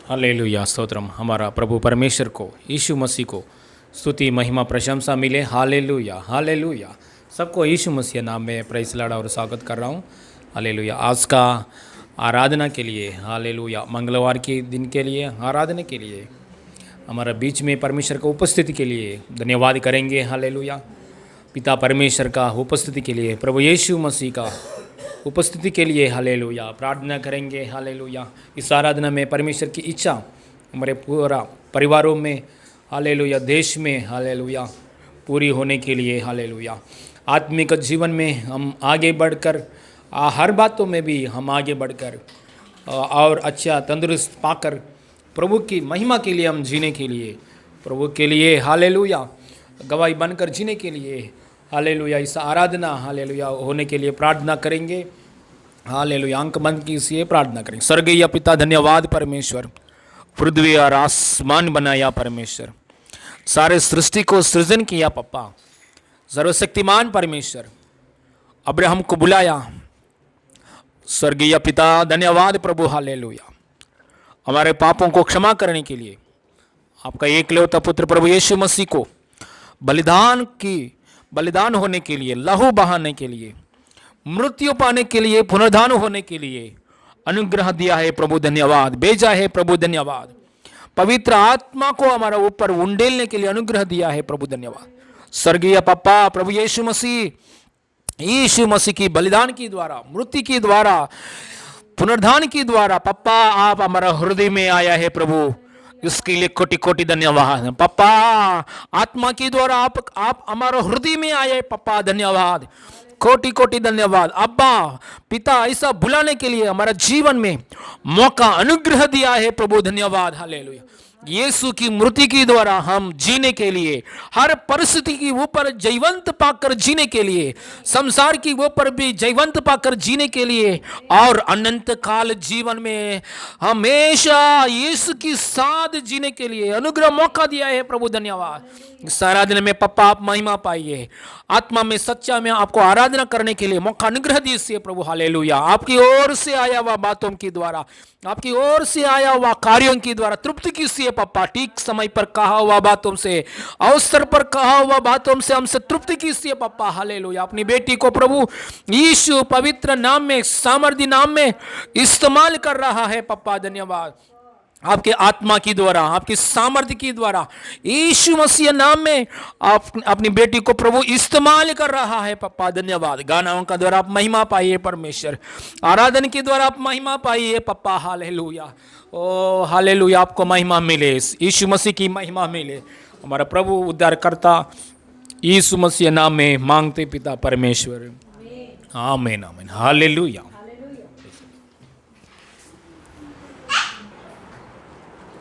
Hallelujah stotram. हमारा प्रभु परमेश्वर को, यीशु मसीह को स्तुति महिमा प्रशंसा मिले। Hallelujah hallelujah. सबको यीशु मसीह नाम में प्रेज़ लॉर्ड और स्वागत कर रहा हूँ। हालेलुया। आज का आराधना के लिए, हालेलुया, मंगलवार के दिन के लिए, आराधना के लिए, हमारा बीच में परमेश्वर की उपस्थिति के लिए धन्यवाद करेंगे। हालेलुया। पिता परमेश्वर का उपस्थिति के लिए, प्रभु यीशु मसीह का उपस्थिति के लिए हालेलुया प्रार्थना करेंगे। हालेलुया। इस आराधना में परमेश्वर की इच्छा हमारे पूरा परिवारों में, हालेलुया, देश में, हालेलुया, पूरी होने के लिए, हालेलुया, आत्मिक जीवन में हम आगे बढ़कर, हर बातों में भी हम आगे बढ़कर और अच्छा तंदुरुस्त पाकर प्रभु की महिमा के लिए हम जीने के लिए, प्रभु के लिए, हालेलुया, गवाही बनकर जीने के लिए, हालेलुया, इस आराधना, हालेलुया, होने के लिए प्रार्थना करेंगे। हालेलुया। अंक बंद कीजिए, प्रार्थना करेंगे। स्वर्गीय पिता, धन्यवाद परमेश्वर, पृथ्वी और आसमान बनाया परमेश्वर, सारे सृष्टि को सृजन किया पप्पा, सर्वशक्तिमान परमेश्वर, अब्राहम को बुलाया। स्वर्गीय पिता धन्यवाद प्रभु, हालेलुया, हमारे पापों को क्षमा करने के लिए आपका एकलौता पुत्र प्रभु यीशु मसीह को बलिदान होने के लिए, लहू बहाने के लिए, मृत्यु पाने के लिए, पुनरुद्धान होने के लिए अनुग्रह दिया है प्रभु, धन्यवाद। भेजा है प्रभु, धन्यवाद। पवित्र आत्मा को हमारा ऊपर उंडेलने के लिए अनुग्रह दिया है प्रभु, धन्यवाद। स्वर्गीय पप्पा प्रभु यीशु मसीह की बलिदान के द्वारा, मृत्यु के द्वारा, पुनरुद्धान के द्वारा पप्पा आप हमारा हृदय में आया है प्रभु, इसके लिए कोटि कोटि धन्यवाद पप्पा। आत्मा के द्वारा आप हमारा हृदय में आए पप्पा, धन्यवाद, कोटि कोटि धन्यवाद। अब्बा पिता, ऐसा बुलाने के लिए हमारा जीवन में मौका अनुग्रह दिया है प्रभु, धन्यवाद। हालेलुया। यीशु की मृत्यु के द्वारा हम जीने के लिए, हर परिस्थिति के ऊपर जयवंत पाकर जीने के लिए, संसार के ऊपर भी जयवंत पाकर जीने के लिए, और अनंत काल जीवन में हमेशा यीशु के साथ जीने के लिए अनुग्रह मौका दिया है प्रभु, धन्यवाद। इस आराधना में पप्पा आप महिमा पाइए, आत्मा में सच्चा में आपको आराधना करने के लिए मौका अनुग्रह दीजिए प्रभु, हालेलुया। आपकी ओर से आया हुआ बातों के द्वारा, आपकी ओर से आया हुआ कार्यों के द्वारा तृप्ति कीजिए पप्पा। ठीक समय पर कहा हुआ बातों से, अवसर पर कहा हुआ बातों से हमसे तृप्ति कीजिए पप्पा, हालेलुया। अपनी बेटी को प्रभु यीशु पवित्र नाम में, सामर्थी नाम में इस्तेमाल कर रहा है पप्पा, धन्यवाद। आपके आत्मा की द्वारा, आपकी सामर्थ्य की द्वारा, यीशु मसीह नाम में आप अपनी बेटी को प्रभु इस्तेमाल कर रहा है पप्पा, धन्यवाद। गानाओं का द्वारा आप महिमा पाइए परमेश्वर, आराधन के द्वारा आप महिमा पाइए पप्पा, हालेलुया। ओ हालेलुया, आपको महिमा मिले, यीशु मसीह की महिमा मिले। हमारा प्रभु उद्धारकर्ता यीशु मसीह नाम में मांगते पिता परमेश्वर, आमीन आमीन, हालेलुया।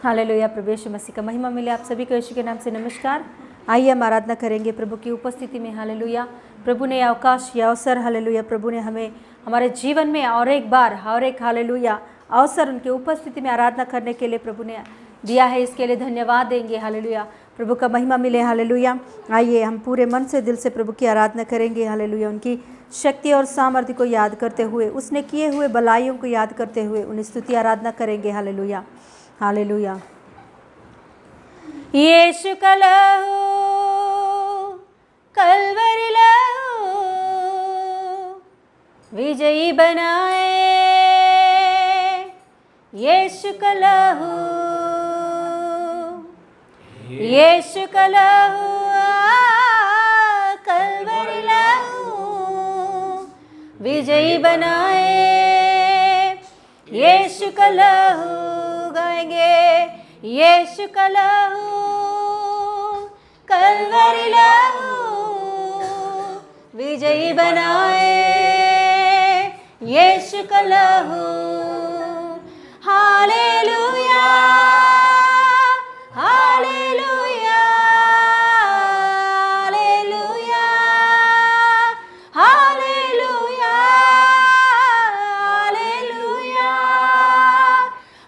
हालेलुया। प्रभु यीशु मसीह का महिमा मिले। आप सभी को यीशु के नाम से नमस्कार। आइए हम आराधना करेंगे प्रभु की उपस्थिति में। हालेलुया। प्रभु ने अवकाश या अवसर, हालेलुया, प्रभु ने हमें हमारे जीवन में और एक बार, और एक हालेलुया अवसर उनके उपस्थिति में आराधना करने के लिए प्रभु ने दिया है, इसके लिए धन्यवाद देंगे। हालेलुया। प्रभु का महिमा मिले। हालेलुया। आइए हम पूरे मन से, दिल से प्रभु की आराधना करेंगे। हालेलुया। उनकी शक्ति और सामर्थ्य को याद करते हुए, उसने किए हुए भलाइयों को याद करते हुए उन्हें स्तुति आराधना करेंगे। Hallelujah hallelujah. यीशु का लहू कलवरी लहू विजयी बनाए, यीशु का लहू, यीशु का लहू कलवरी लहू विजयी बनाए, यीशु का लहू गाएंगे, यीशु का लहू कलवरी लहू विजयी बनाए, यीशु का लहू। Hallelujah hallelujah hallelujah hallelujah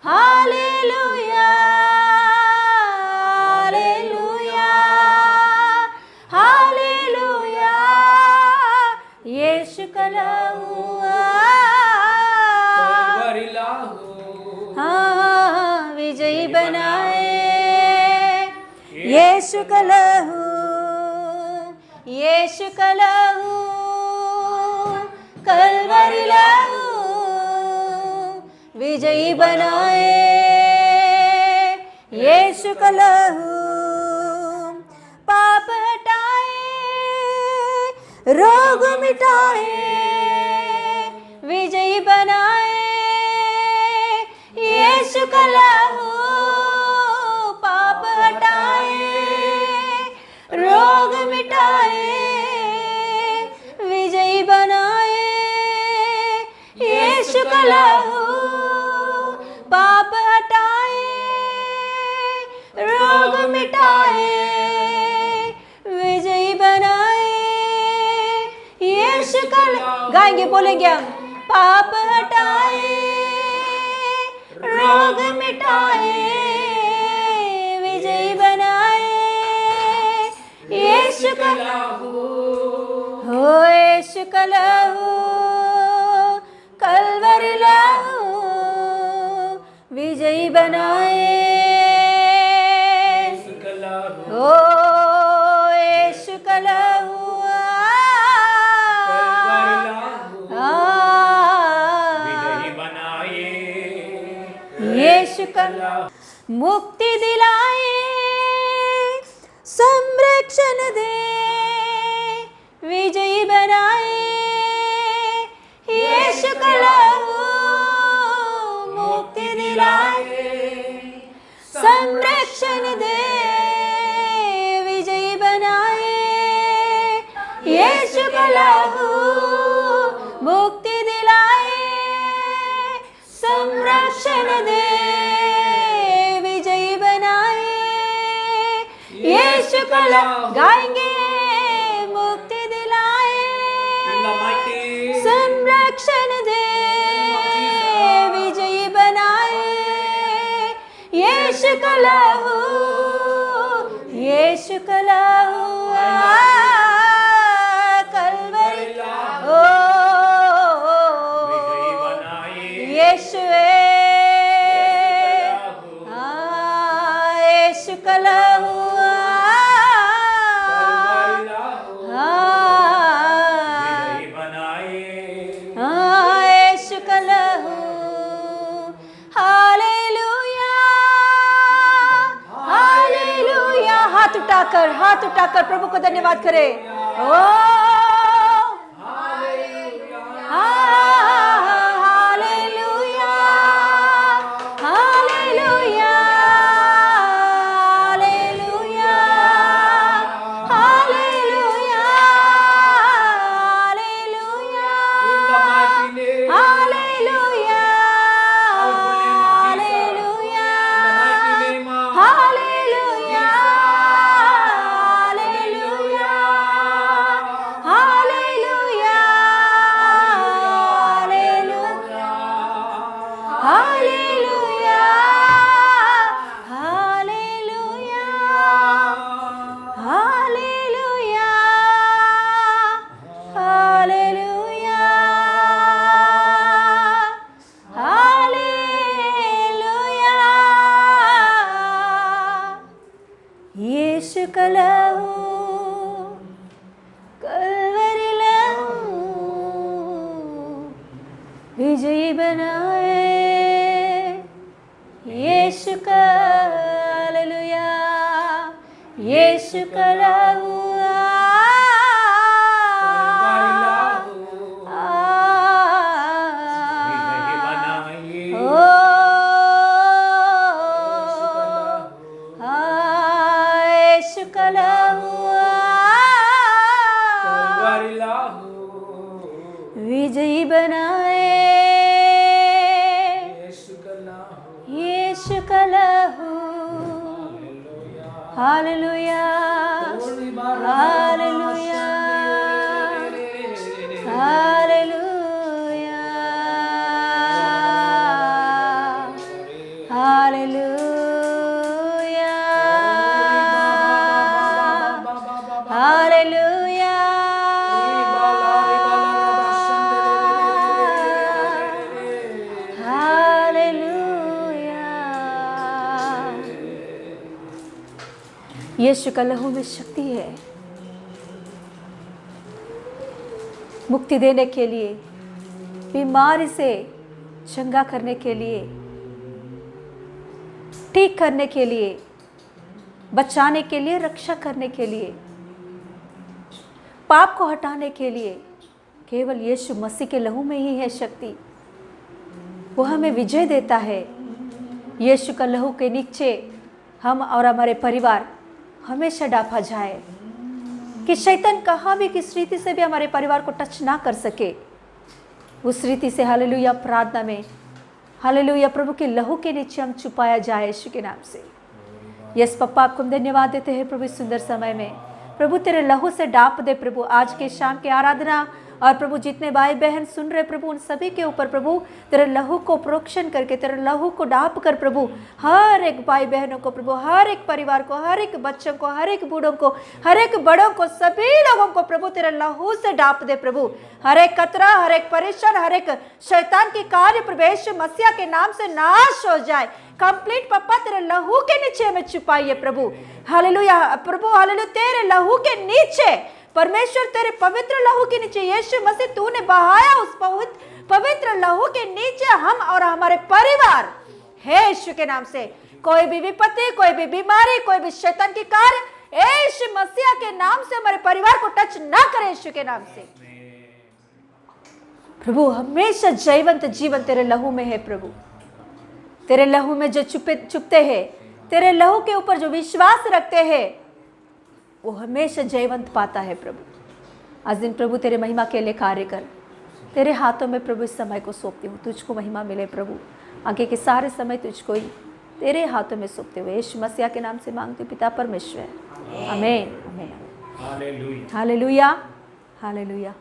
hallelujah hallelujah hallelujah, Yeshu का लहू विजयी यीशु का लहू, यीशु का लहू, कलवरी लहू विजयी बनाए। यीशु का लहू पाप हटाए, रोग मिटाए, विजयी बनाए। यीशु का लहू पाप हटाए, रोग मिटाए, विजयी बनाए। यीशु का लहू पाप हटाए, रोग मिटाए, विजयी बनाए। यीशु का गाएंगे, बोलेंगे हम। पाप हटाए, रोग मिटाए, विजयी बनाए। यीशु का लहू, हो यीशु का लहू, कलवरी लहू विजयी बनाए। ओ यीशु का लहू, यीशु का मुक्ति दिलाए, संरक्षण दे, विजयी बनाए। यीशु का लहू मुक्ति दिलाए, संरक्षण दे, विजयी बनाए। यीशु का लहू मुक्ति दिलाए, संरक्षण दे, विजयी बनाए। यीशु का लहू गाएंगे, मुक्ति दिलाए, संरक्षण दे, विजयी बनाए। यीशु का लहू, यीशु का लहू, कलवरी ओ यीशु, यीशु का लहू, यीशु का लहू। Hallelujah, hallelujah. हाथ उठाकर प्रभु को धन्यवाद करें। ओ यीशु का लहू, कलवरी लहू विजयी बनाए। यीशु का हालेलुया, यीशु का लहू, विजयी बनाए। यीशु का लहू, hallelujah, hallelujah, hallelujah, hallelujah, hallelujah. Yeshu का लहू में शक्ति है मुक्ति देने के लिए, बीमारी से चंगा करने के लिए, ठीक करने के लिए, बचाने के लिए, रक्षा करने के लिए, पाप को हटाने के लिए केवल यीशु मसीह के लहू में ही है शक्ति। वो हमें विजय देता है। यीशु का लहू के नीचे हम और हमारे परिवार हमेशा ढांपा जाए कि शैतान कहाँ भी किस रीति से भी हमारे परिवार को टच ना कर सके। उस रीति से हालेलुया प्रार्थना में हालेलुया प्रभु के लहू के नीचे हम छुपाया जाए यीशु के नाम से। यस पप्पा, आपको हम धन्यवाद देते हैं प्रभु इस सुंदर समय में। प्रभु तेरे लहू से डाप दे प्रभु आज के शाम के आराधना, और प्रभु जितने भाई बहन सुन रहे प्रभु उन सभी के ऊपर प्रभु तेरे लहू को प्रोक्षण करके, तेरे लहू को डाप कर प्रभु हर एक भाई बहनों को प्रभु, हर एक परिवार को, हर एक बच्चों को, हर एक बूढ़ों को, हर एक बड़ों को, सभी लोगों को प्रभु तेरे लहू से डाप दे प्रभु। हर एक कतरा, हर एक परेशान, हर एक शैतान की कार्य प्रवेश मसीहा के नाम से नाश हो जाए। कंप्लीट पप्पा तेरे लहू के नीचे हमें छुपाइए प्रभु। हालेलुया प्रभु, हालेलुया तेरे लहू के नीचे परमेश्वर, तेरे पवित्र लहू के नीचे यीशु मसीह तूने बहाया, उस पवित्र लहू के नीचे हम और हमारे परिवार है यीशु के नाम से। कोई भी विपत्ति, कोई भी बीमारी, कोई भी शैतान की कार्य यीशु मसीह के नाम से हमारे परिवार को टच ना करे यीशु के नाम से। प्रभु हमेशा जयवंत जीवन तेरे लहू में है प्रभु। तेरे लहू में जो छुपते हैं, तेरे लहू के ऊपर जो विश्वास रखते हैं, वो हमेशा जयवंत पाता है प्रभु। आज दिन प्रभु तेरे महिमा के लिए कार्य कर। तेरे हाथों में प्रभु इस समय को सौंपती हूँ, तुझको महिमा मिले प्रभु। आगे के सारे समय तुझको ही तेरे हाथों में सौंपते हुए यीशु मसीह के नाम से मांगती हूँ पिता परमेश्वर, आमीन आमीन। Hallelujah hallelujah.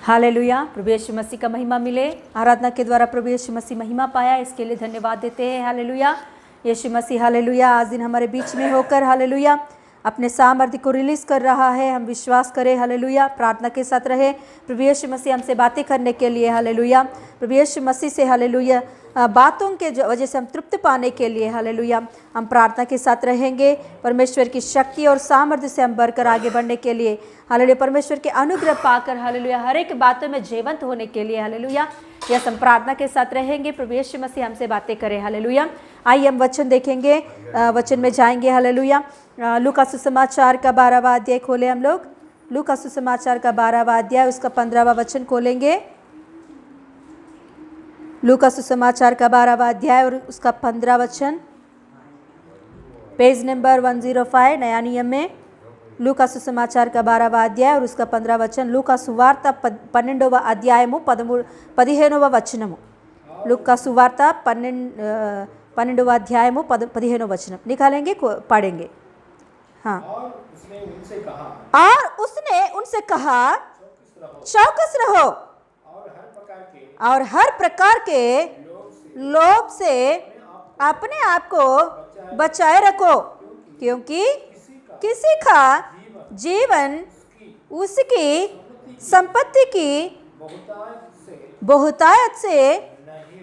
हालेलुया। प्रभु यीशु मसीह का महिमा मिले। आराधना के द्वारा प्रभु यीशु मसीह महिमा पाया, इसके लिए धन्यवाद देते हैं। हालेलुया यीशु मसीह हालेलुया आज दिन हमारे बीच में होकर हालेलुया अपने सामर्थ्य को रिलीज कर रहा है। हम विश्वास करें हालेलुया, प्रार्थना के साथ रहे प्रभु यीशु मसीह हमसे बातें करने के लिए। हालेलुया प्रभु यीशु मसीह से हालेलुया बातों के वजह से हम तृप्त पाने के लिए हालेलुया हम प्रार्थना के साथ रहेंगे। परमेश्वर की शक्ति और सामर्थ्य से हम बढ़कर आगे बढ़ने के लिए हालेलुया परमेश्वर के अनुग्रह पाकर हालेलुया हर एक बातों में जीवंत होने के लिए हालेलुया यस हम प्रार्थना के साथ रहेंगे। प्रभु यीशु मसीह हमसे बातें करें हालेलुया। आइए हम वचन देखेंगे, वचन में जाएंगे हालेलुया। लूका सुसमाचार का 12वां अध्याय खोले हम लोग। लूका सुसमाचार का 12वां अध्याय उसका 15वां वचन खोलेंगे। लूका सुसमाचार का 12वां अध्याय और उसका 15 वचन, पेज नंबर 105 नया नियम में। लूका सुसमाचार का 12वां अध्याय और उसका 15 वचन। लूका सुवार्ता 12వ అధ్యాయము 15వ వచనము। लूका सुवार्ता 12వ అధ్యాయము 15వ वचन निकालेंगे, पढ़ेंगे। हाँ। और उसने उनसे कहा चौकस रहो और हर प्रकार के लोभ से अपने आप को बचाए रखो, क्योंकि किसी का जीवन उसकी संपत्ति की बहुतायत से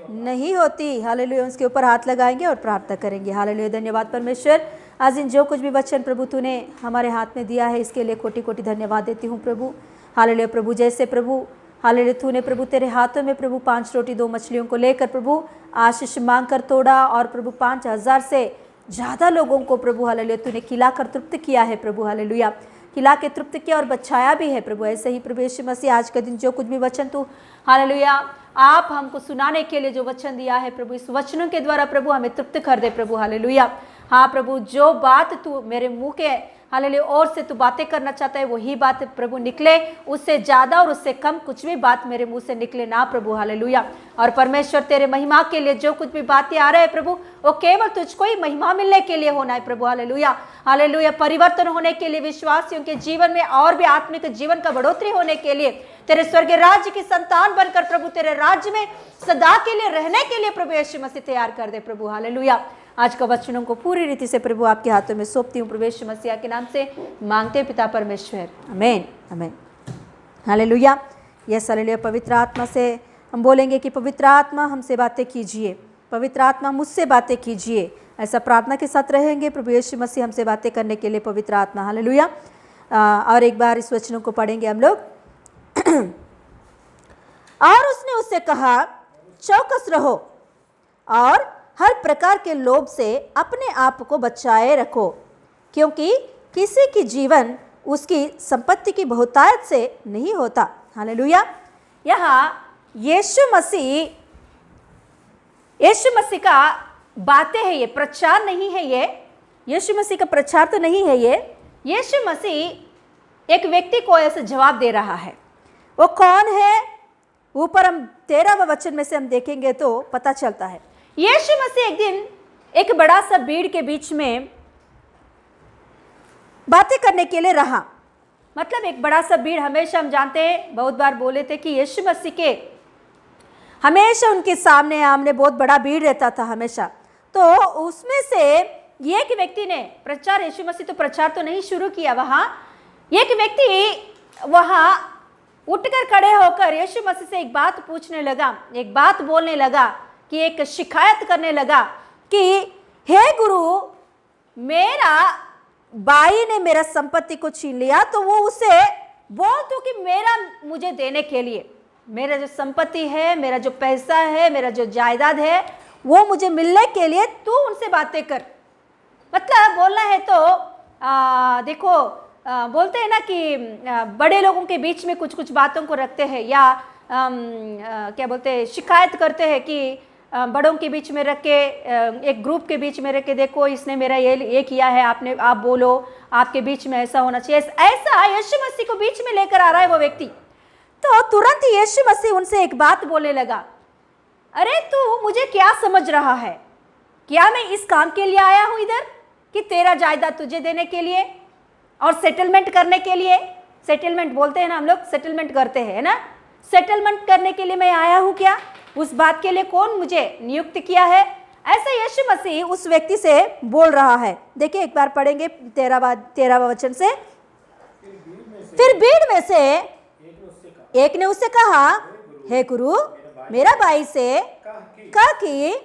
नहीं होती। हालेलुया। उसके ऊपर हाथ लगाएंगे और प्रार्थना करेंगे। हालेलुया। धन्यवाद परमेश्वर, आज इन जो कुछ भी वचन प्रभु तूने हमारे हाथ में दिया है इसके लिए कोटि कोटि धन्यवाद देती हूँ प्रभु। हालेलुया प्रभु, जैसे प्रभु हालेलुया तूने प्रभु तेरे हाथों में प्रभु 5 रोटी 2 मछलियों को लेकर प्रभु आशीष मांग कर तोड़ा और प्रभु 5000 से ज़्यादा लोगों को प्रभु हालेलुया तूने खिलाकर तृप्त किया है प्रभु। हालेलुया खिला के तृप्त किया और बचाया भी है प्रभु। ऐसे ही प्रभु यीशु मसीह आज के दिन जो कुछ भी वचन तू हालेलुया आप हमको सुनाने के लिए जो वचन दिया है प्रभु, इस वचनों के द्वारा प्रभु हमें तृप्त कर दे प्रभु। हालेलुया। हाँ प्रभु, जो बात तू मेरे मुंह के हालेलुया और से तू बातें करना चाहता है वही बात प्रभु निकले, उससे ज़्यादा और उससे कम कुछ भी बात मेरे मुंह से निकले ना प्रभु। हालेलुया। और परमेश्वर तेरे महिमा के लिए जो कुछ भी बातें आ रहे हैं प्रभु वो केवल तुझको ही महिमा मिलने के लिए होना है प्रभु। हालेलुया। हालेलुया परिवर्तन होने के लिए, विश्वासियों के जीवन में और भी आत्मिक जीवन का बढ़ोतरी होने के लिए, तेरे स्वर्गीय राज्य की संतान बनकर प्रभु तेरे राज्य में सदा के लिए रहने के लिए प्रभु यीशु मसीह तैयार कर दे प्रभु। हालेलुया। आज का वचनों को पूरी रीति से प्रभु आपके हाथों में सौंपती हूँ प्रभु यीशु मसीह के नाम से मांगते पिता परमेश्वर, आमीन आमीन। हालेलुया। Yes hallelujah. पवित्र आत्मा से हम बोलेंगे कि पवित्र आत्मा हमसे बातें कीजिए। पवित्र आत्मा मुझसे बातें कीजिए। ऐसा प्रार्थना के साथ रहेंगे। प्रभु यीशु मसीह हमसे बातें करने के लिए पवित्र आत्मा, हालेलुया। और एक बार इस वचनों को पढ़ेंगे हम लोग। और उसने उससे कहा, चौकस रहो और हर प्रकार के लोभ से अपने आप को बचाए रखो, क्योंकि किसी की जीवन उसकी संपत्ति की बहुतायत से नहीं होता। हालेलुया। यहाँ यीशु मसीह का बातें है, ये प्रचार नहीं है, ये यीशु मसीह का प्रचार तो नहीं है। ये यीशु मसीह एक व्यक्ति को ऐसे जवाब दे रहा है। वो कौन है? ऊपर हम 13वें वचन में से हम देखेंगे तो पता चलता है। यीशु मसीह एक दिन एक बड़ा सा भीड़ के बीच में बातें करने के लिए रहा। मतलब एक बड़ा सा भीड़, हमेशा हम जानते हैं, बहुत बार बोले थे कि यीशु मसीह के हमेशा उनके सामने आमने बहुत बड़ा भीड़ रहता था हमेशा। तो उसमें से एक व्यक्ति ने प्रचार, यीशु मसीह तो प्रचार तो नहीं शुरू किया, वहाँ एक व्यक्ति वहाँ उठकर खड़े होकर यीशु मसीह से एक बात पूछने लगा, एक बात बोलने लगा, कि एक शिकायत करने लगा कि हे गुरु, मेरा भाई ने मेरा संपत्ति को छीन लिया, तो वो उसे बोल दो कि मेरा मुझे देने के लिए, मेरा जो संपत्ति है, मेरा जो पैसा है, मेरा जो जायदाद है, वो मुझे मिलने के लिए तू उनसे बातें कर। मतलब बोलना है तो देखो, बोलते हैं ना कि बड़े लोगों के बीच में कुछ कुछ बातों को रखते हैं, या क्या बोलते हैं, शिकायत करते हैं कि बड़ों के बीच में रख के, एक ग्रुप के बीच में रख के, देखो इसने मेरा ये किया है, आप बोलो, आपके बीच में ऐसा होना चाहिए। ऐसा यीशु मसीह को बीच में लेकर आ रहा है वो व्यक्ति। तो तुरंत यीशु मसीह उनसे एक बात बोलने लगा, अरे तू मुझे क्या समझ रहा है? क्या मैं इस काम के लिए आया हूँ इधर कि तेरा जायदाद तुझे देने के लिए और सेटलमेंट करने के लिए? सेटलमेंट बोलते हैं ना हम लोग, सेटलमेंट करते हैं ना, सेटलमेंट करने के लिए मैं आया हूँ क्या? उस बात के लिए कौन मुझे नियुक्त किया है? ऐसा यीशु मसीह उस व्यक्ति से बोल रहा है। देखिए एक बार पढ़ेंगे 13वां वचन से। फिर भीड़ में से एक ने उससे कहा, हे गुरु, मेरा भाई से कहा कि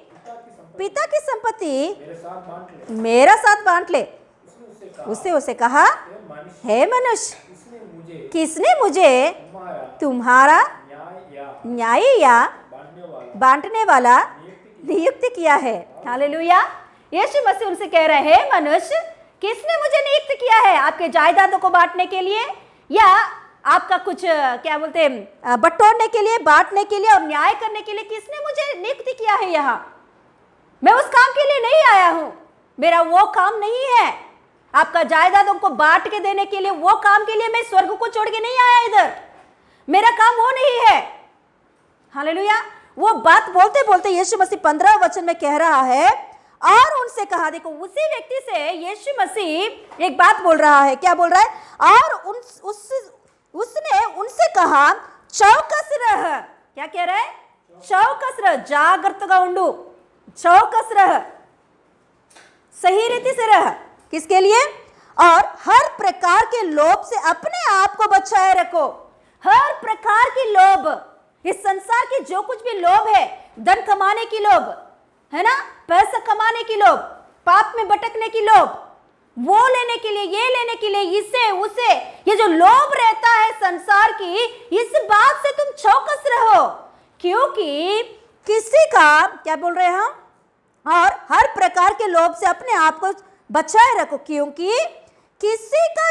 पिता की संपत्ति मेरा साथ बांट ले। उससे उसे कहा, हे मनुष्य, किसने मुझे तुम्हारा न्यायी या बांटने वाला नियुक्त किया है? हालेलुया। यीशु मसीह उनसे कह रहे हैं, मनुष्य, किसने मुझे नियुक्त किया है आपके जायदादों को बांटने के लिए, या आपका कुछ क्या बोलते हैं बटोरने के लिए, बांटने के लिए और न्याय करने के लिए? किसने मुझे नियुक्त किया है यहाँ? मैं उस काम के लिए नहीं आया हूँ, मेरा वो काम नहीं है आपका जायदादों को बांट के देने के लिए। वो काम के लिए मैं स्वर्ग को छोड़ के नहीं आया इधर, मेरा काम वो नहीं है। हालेलुया। वो बात बोलते बोलते यीशु मसीह 15वें वचन में कह रहा है, और उनसे कहा, देखो उसी व्यक्ति से यीशु मसीह एक बात बोल रहा है। क्या बोल रहा है? और उसने उनसे कहा, चौकस रह। क्या कह रहा है? चौकस रह, जागृतगा उंडू, चौकस रह, सही रीति से रह। किसके लिए? और हर प्रकार के लोभ से अपने आप को बचाए रखो। हर प्रकार की लोभ, इस संसार की जो कुछ भी लोभ है, धन कमाने की लोभ है ना, पैसा कमाने की लोभ, पाप में भटकने की लोभ, वो लेने के लिए, ये लेने के लिए, इससे उसे, ये जो लोभ रहता है संसार की, इस बात से तुम चौकस रहो, क्योंकि किसी का, क्या बोल रहे हैं हम, और हर प्रकार के लोभ से अपने आप को बचाए रखो, क्योंकि किसी का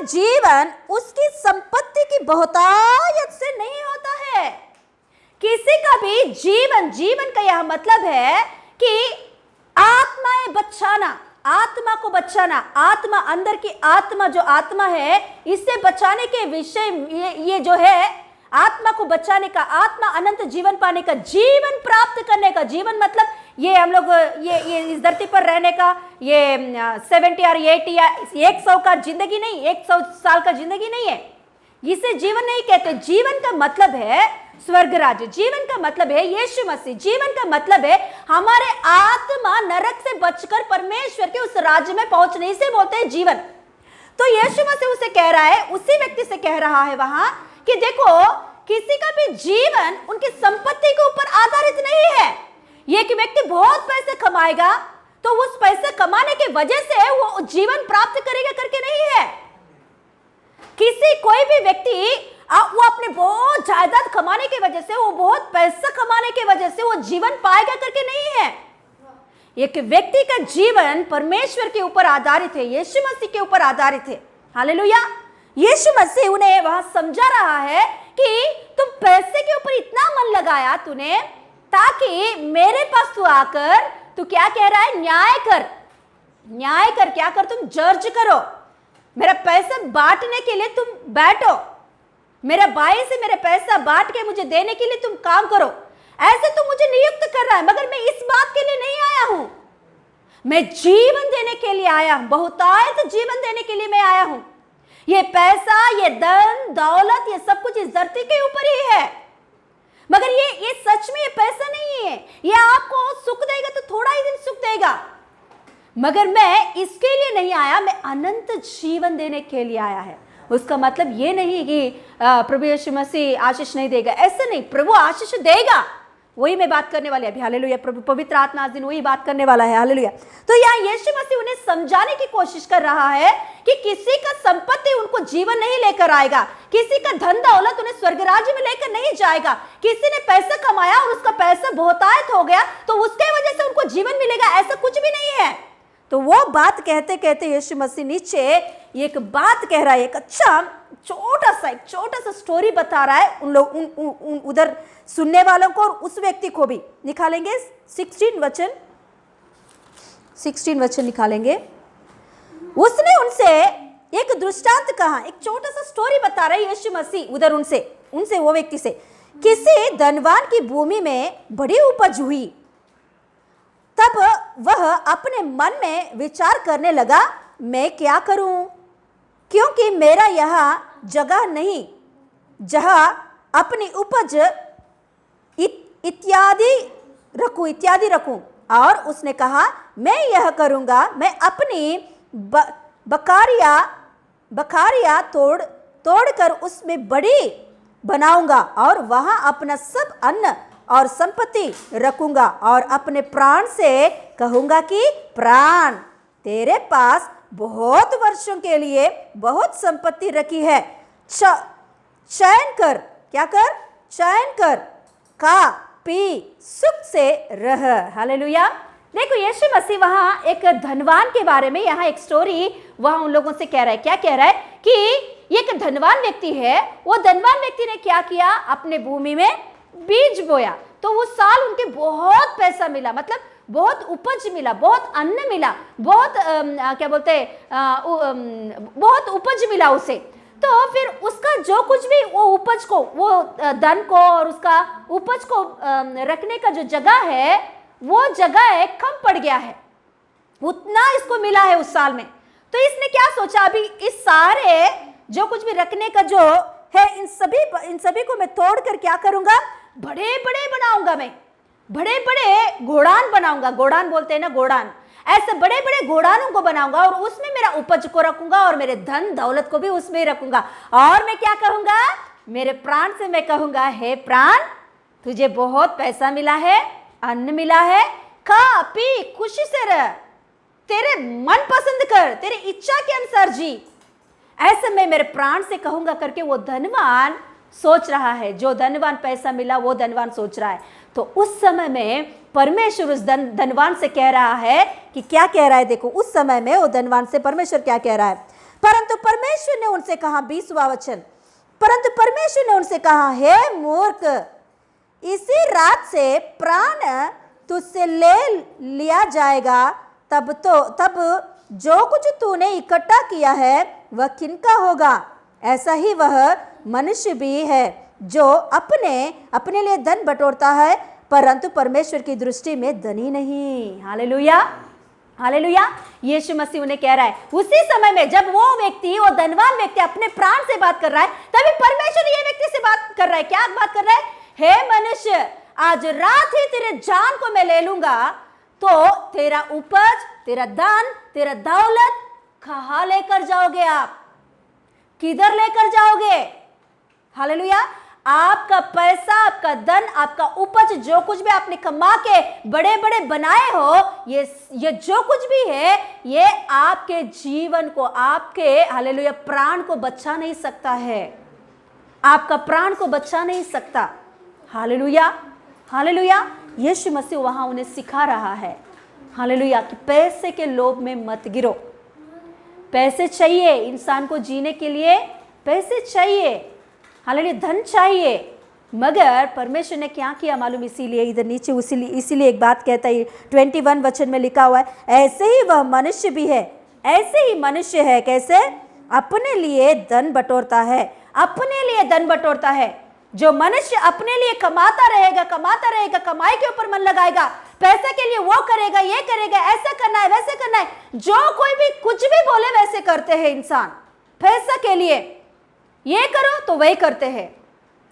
जीवन उसकी संपत्ति की बहुतायत से नहीं होता है। किसी का भी जीवन का यह मतलब है कि आत्माएं बचाना, आत्मा को बचाना, आत्मा, अंदर की आत्मा, जो आत्मा है, इससे बचाने के विषय ये जो है, आत्मा को बचाने का, आत्मा अनंत जीवन पाने का, जीवन प्राप्त करने का। जीवन मतलब ये हम लोग ये इस धरती पर रहने का, ये 70 और 80 या 100 का जिंदगी नहीं, 100 साल का जिंदगी नहीं है, इसे जीवन नहीं कहते। जीवन का मतलब है स्वर्ग राज्य, जीवन का मतलब है यीशु मसीह, जीवन का मतलब है हमारे आत्मा नरक से बचकर परमेश्वर के उस राज्य में पहुंचने से बोलते हैं जीवन। तो यीशु मसीह उसे कह रहा है, उसी व्यक्ति से कह रहा है वहां कि देखो, किसी का भी जीवन उनकी संपत्ति के ऊपर आधारित नहीं है। ये कि व्यक्ति बहुत पैसे कमाएगा तो उस पैसे कमाने की वजह से वो जीवन प्राप्त करेगा करके नहीं है। किसी कोई भी व्यक्ति वो अपने बहुत जायदाद कमाने की वजह से, वो बहुत पैसा कमाने की वजह से वो जीवन पाएगा करके नहीं है। एक व्यक्ति का जीवन परमेश्वर के ऊपर आधारित है, यीशु मसीह के ऊपर आधारित है। हालेलुया। यीशु मसीह उन्हें वहां समझा रहा है कि तुम पैसे के ऊपर इतना मन लगाया तूने, ताकि मेरे पास तू आकर तू क्या कह रहा है, न्याय कर। न्याय कर, क्या कर, तुम जज करो, मेरा पैसा बांटने के लिए तुम बैठो, मेरा भाई से मेरे पैसा बांट के मुझे देने के लिए तुम काम करो। ऐसे तो मुझे नियुक्त कर रहा है, मगर मैं इस बात के लिए नहीं आया हूं। मैं जीवन देने के लिए आया हूं, बहुतायत जीवन देने के लिए मैं आया हूं। ये पैसा, ये धन दौलत, ये सब कुछ इस धरती के ऊपर ही है, मगर ये सच में ये पैसा नहीं है। ये आपको सुख देगा तो थोड़ा ही दिन सुख देगा, मगर मैं इसके लिए नहीं आया, मैं अनंत जीवन देने के लिए आया है। उसका मतलब ये नहीं कि प्रभु यीशु मसीह आशीष नहीं देगा, ऐसा नहीं, प्रभु आशीष देगा। वही मैं बात करने वाली अभी। हालेलुया। प्रभु पवित्र आत्मा आज दिन वही बात करने वाला है। हालेलुया। तो यहाँ यीशु मसीह उन्हें समझाने की कोशिश कर रहा है कि किसी का संपत्ति उनको जीवन नहीं लेकर आएगा, किसी का धन दौलत उन्हें स्वर्ग राज्य में लेकर नहीं जाएगा। किसी ने पैसा कमाया और उसका पैसा बहुतायत हो गया तो उसके वजह से उनको जीवन मिलेगा, ऐसा कुछ भी नहीं है। तो वो बात कहते कहते यीशु मसीह नीचे एक बात कह रहा है, एक अच्छा छोटा सा स्टोरी बता रहा है उन लोग उधर सुनने वालों को और उस व्यक्ति को भी। निकालेंगे 16 वचन निकालेंगे। उसने उनसे एक दृष्टांत कहा, एक छोटा सा स्टोरी बता रहा है यीशु मसीह उधर उनसे वो व्यक्ति से। किसी धनवान की भूमि में बड़ी उपज हुई, तब वह अपने मन में विचार करने लगा, मैं क्या करूं, क्योंकि मेरा यहाँ जगह नहीं जहां अपनी उपज इत्यादि रखूं। और उसने कहा, मैं यह करूंगा, मैं अपनी बखारिया तोड़कर उसमें बड़ी बनाऊंगा और वहां अपना सब अन्न और संपत्ति रखूंगा और अपने प्राण से कहूंगा कि प्राण, तेरे पास बहुत वर्षों के लिए बहुत संपत्ति रखी है, चयन कर, क्या कर, चयन कर, खा पी सुख से रह। हालेलुया। देखो यीशु मसीह वहां एक धनवान के बारे में यहाँ एक स्टोरी वहां उन लोगों से कह रहा है। क्या कह रहा है कि एक धनवान व्यक्ति है, वो धनवान व्यक्ति ने क्या किया, अपने भूमि में बीज बोया तो उस साल उनके बहुत पैसा मिला, मतलब बहुत उपज मिला, बहुत अन्न मिला, बहुत क्या बोलते हैं, बहुत उपज मिला उसे। तो फिर उसका जो कुछ भी वो उपज को, वो धन को और उसका उपज को रखने का जो जगह है, वो जगह कम पड़ गया है, उतना इसको मिला है उस साल में। तो इसने क्या सोचा, अभी इस सारे जो कुछ भी रखने का जो है, इन सभी को मैं तोड़कर क्या करूंगा, बड़े बड़े बनाऊंगा, मैं बड़े बड़े घोड़ान बनाऊंगा। घोड़ान बोलते हैं ना, घोड़ान, ऐसे बड़े बड़े घोड़ानों को बनाऊंगा और उसमें मेरा उपज को रखूंगा और मेरे धन दौलत को भी उसमें ही रखूंगा। और मैं क्या कहूंगा, मेरे प्राण से मैं कहूंगा, हे प्राण, तुझे बहुत पैसा मिला है, अन्न मिला है, खा पी खुशी से रह, तेरे मन पसंद कर, तेरे इच्छा के अनुसार जी, ऐसे मैं मेरे प्राण से कहूंगा करके वो धनवान सोच रहा है। जो धनवान पैसा मिला वो धनवान सोच रहा है। तो उस समय में परमेश्वर उस धनवान से कह रहा है कि क्या कह रहा है, देखो उस समय में वो धनवान से परमेश्वर क्या कह रहा है। परंतु परमेश्वर ने उनसे कहा, 20वां वचन, परंतु परमेश्वर ने उनसे कहा, हे मूर्ख, इसी रात से प्राण तुझसे ले लिया जाएगा, तब जो कुछ तूने इकट्ठा किया है वह किनका होगा। ऐसा ही वह मनुष्य भी है जो अपने लिए धन बटोरता है, परंतु परमेश्वर की दृष्टि में धनी नहीं। Hallelujah, hallelujah. यीशु मसीह उन्हें कह रहा है, उसी समय में जब वो व्यक्ति, वो धनवान व्यक्ति अपने प्राण से बात कर रहा है, तभी परमेश्वर ये व्यक्ति से बात कर रहा है। क्या बात कर रहा है, हे मनुष्य, आज रात ही तेरे जान को मैं ले लूंगा, तो तेरा उपज, तेरा धन, तेरा दौलत कहाँ लेकर जाओगे, आप किधर लेकर जाओगे। हालेलुया। आपका पैसा, आपका धन, आपका उपज, जो कुछ भी आपने कमा के बड़े बड़े बनाए हो, ये जो कुछ भी है, ये आपके जीवन को, आपके हालेलुया प्राण को बचा नहीं सकता है। आपका प्राण को बचा नहीं सकता। Hallelujah, hallelujah. यीशु मसीह वहां उन्हें सिखा रहा है, हालेलुया, कि पैसे के लोभ में मत गिरो। पैसे चाहिए इंसान को जीने के लिए, पैसे चाहिए, हालेलुया, धन चाहिए, मगर परमेश्वर ने क्या किया मालूम? इसीलिए इधर नीचे इसीलिए एक बात कहता है, 21 वचन में लिखा हुआ है, ऐसे ही वह मनुष्य भी है, ऐसे ही मनुष्य है, कैसे? अपने लिए धन बटोरता है, अपने लिए धन बटोरता है। जो मनुष्य अपने लिए कमाता रहेगा, कमाई के ऊपर मन लगाएगा, पैसे के लिए वो करेगा, ये करेगा, ऐसा करना है, वैसे करना है, जो कोई भी कुछ भी बोले वैसे करते हैं इंसान। पैसा के लिए ये करो तो वही करते हैं,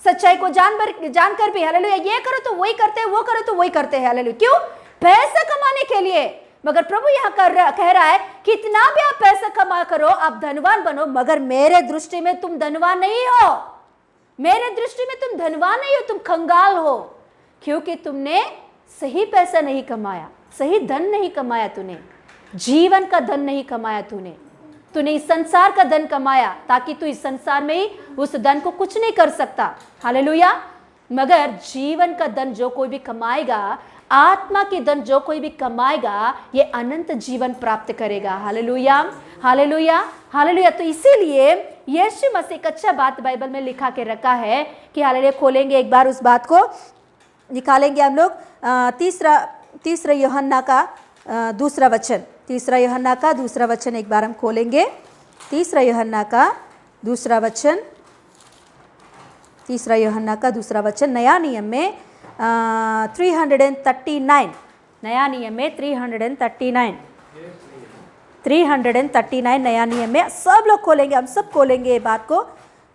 सच्चाई को जानकर भी, हालेलुया, ये करो तो वही करते हैं, वो करो तो वही करते हैं, हालेलुया। क्यों? पैसा कमाने के लिए। मगर प्रभु यहाँ कह रहा है, कितना भी आप पैसा कमा करो, आप धनवान बनो, मगर मेरे दृष्टि में तुम धनवान नहीं हो। मेरे दृष्टि में तुम धनवान नहीं हो, तुम कंगाल हो, क्योंकि तुमने सही पैसा नहीं कमाया, सही धन नहीं कमाया, तूने जीवन का धन नहीं कमाया, तूने इस संसार का धन कमाया, ताकि तू इस संसार में ही उस धन को कुछ नहीं कर सकता। हालेलुया। मगर जीवन का धन जो कोई भी कमाएगा, आत्मा की धन जो कोई भी कमाएगा, ये अनंत जीवन प्राप्त करेगा। Hallelujah, hallelujah, hallelujah. तो इसीलिए यीशु मसीह एक अच्छा बात बाइबल में लिखा के रखा है कि हालेलुया, खोलेंगे एक बार उस बात को, निकालेंगे हम लोग तीसरा यूहन्ना का दूसरा वचन, तीसरा यूहन्ना का दूसरा वचन एक बार हम खोलेंगे। तीसरा यूहन्ना का दूसरा वचन, तीसरा यूहन्ना का दूसरा वचन, नया नियम में 339, नया नियम में 339 नया नियम में सब लोग खोलेंगे, हम सब खोलेंगे, ये बात को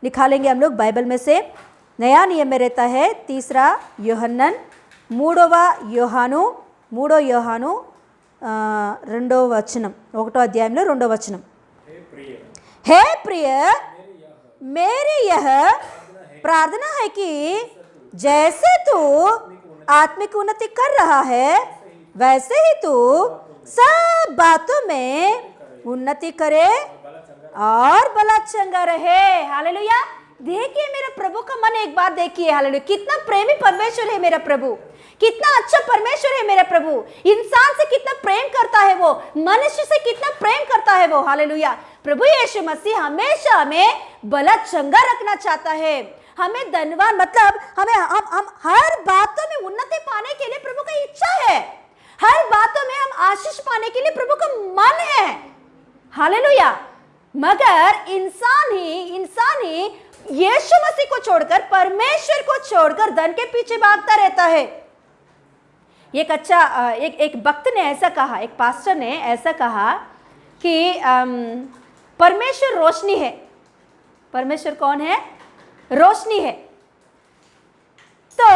निकालेंगे हम लोग बाइबल में से। नया नियम में रहता है तीसरा यूहन्ना మూడో యోహాను రెండో వచనం, ఒకటో అధ్యాయంలో రెండో వచనం, हे प्रिय मेरी यह प्रार्थना है कि जैसे तू आत्मिक उन्नति कर रहा है, वैसे ही तू सब बातों में उन्नति करे और बला चंगा रहे। हालेलुया। देखिए मेरा प्रभु का मन एक बार देखिए, हालेलुया, कितना प्रेमी परमेश्वर है मेरा प्रभु, कितना अच्छा परमेश्वर है मेरा प्रभु। इंसान से कितना प्रेम करता है वो, मनुष्य से कितना प्रेम करता है वो। हालेलुया। प्रभु यीशु मसीह हमेशा हमें भला चंगा रखना चाहता है, हमें धनवान, मतलब हम हर बातों में उन्नति पाने के लिए प्रभु की इच्छा है, हर बातों में हम आशीष पाने के लिए प्रभु का मन है। हालेलुया। मगर इंसान ही यीशु मसीह को छोड़कर, परमेश्वर को छोड़कर धन के पीछे भागता रहता है। एक भक्त ने ऐसा कहा, एक पास्टर ने ऐसा कहा कि परमेश्वर रोशनी है। परमेश्वर कौन है? रोशनी है। तो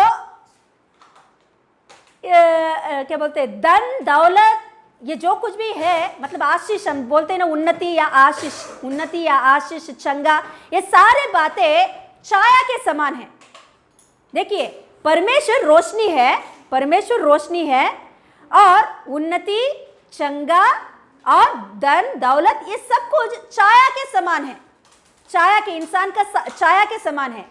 क्या बोलते हैं, धन दौलत ये जो कुछ भी है, मतलब आशीष, हम बोलते हैं ना, उन्नति या आशीष, चंगा, ये सारे बातें छाया के समान है। देखिए परमेश्वर रोशनी है और उन्नति, चंगा और धन दौलत ये सब कुछ छाया के समान है, छाया के, इंसान का छाया के समान है।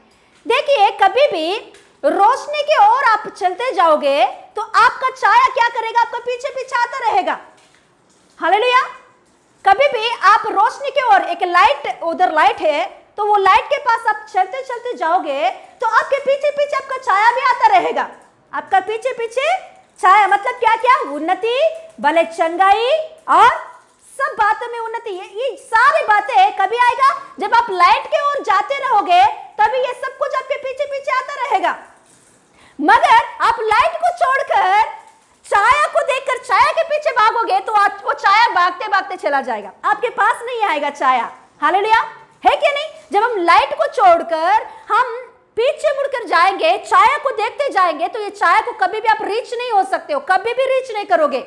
देखिए कभी भी रोशनी की ओर आप चलते जाओगे तो आपका छाया क्या करेगा? आपका पीछे पीछे आता रहेगा। हालेलुया। कभी भी आप रोशनी की ओर, एक लाइट, उधर लाइट है तो वो लाइट के पास आप चलते चलते जाओगे तो आपके पीछे पीछे आपका छाया भी आता रहेगा। आपका पीछे पीछे छाया, मतलब क्या क्या? उन्नति, भले चंगाई और सब बातों में उन्नति। ये सारी बातें कभी आएगा जब आप लाइट के ओर जाते रहोगे, तभी ये सब कुछ आपके पीछे पीछे आता रहेगा। मगर आप लाइट को छोड़कर छाया को देखकर छाया के पीछे भागोगे तो वो छाया भागते भागते चला जाएगा, आपके पास नहीं आएगा छाया। हालेलुया। है क्या नहीं? जब हम लाइट को छोड़कर हम पीछे मुड़कर जाएंगे, छाया को देखते जाएंगे, तो ये छाया को कभी भी आप रीच नहीं हो सकते हो, कभी भी रीच नहीं करोगे।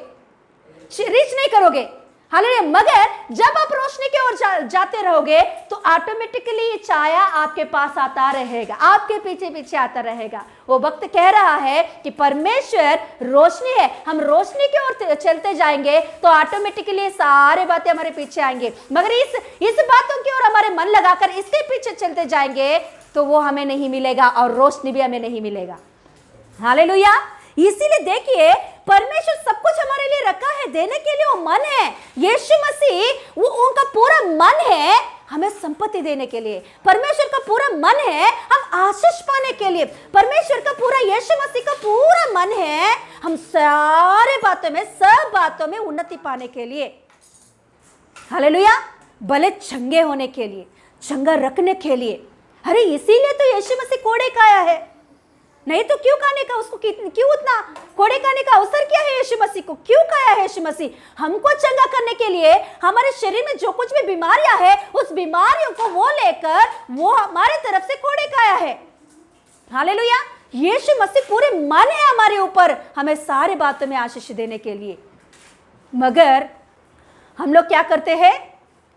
हालेलुया। मगर जब आप रोशनी की ओर जाते रहोगे तो ऑटोमेटिकली ये छाया आपके पास आता रहेगा, आपके पीछे पीछे आता रहेगा। वो वक्त कह रहा है कि परमेश्वर रोशनी है, हम रोशनी की ओर चलते जाएंगे तो ऑटोमेटिकली सारे बातें हमारे पीछे आएंगे। मगर इस बातों की ओर हमारे मन लगाकर इसके पीछे चलते जाएंगे तो वो हमें नहीं मिलेगा और रोशनी भी हमें नहीं मिलेगा। हालेलुया। इसीलिए देखिए, परमेश्वर सब कुछ हमारे लिए रखा है, देने के लिए वो मन है। यीशु मसीह वो उनका पूरा मन है हमें संपत्ति देने के लिए। परमेश्वर का पूरा मन है हम आशीष पाने के लिए। परमेश्वर का पूरा, यीशु मसीह का पूरा मन है हम सारे बातों में, सब बातों में उन्नति पाने के लिए। हालेलुया। भले चंगे होने के लिए, चंगा रखने के लिए। अरे इसीलिए तो यीशु मसीह कोड़े खाया है, नहीं तो क्यों खाने का उसको, क्यों उतना कोड़े खाने का अवसर क्या है यीशु मसीह को, क्यों खाया है यीशु मसीह? हमको चंगा करने के लिए। हमारे शरीर में जो कुछ भी बीमारियां है उस बीमारियों को वो लेकर वो हमारे तरफ से कोड़े खाया है। हालेलुया। यीशु मसीह पूरे मन है हमारे ऊपर हमें सारे बातों में आशीष देने के लिए। मगर हम लोग क्या करते हैं?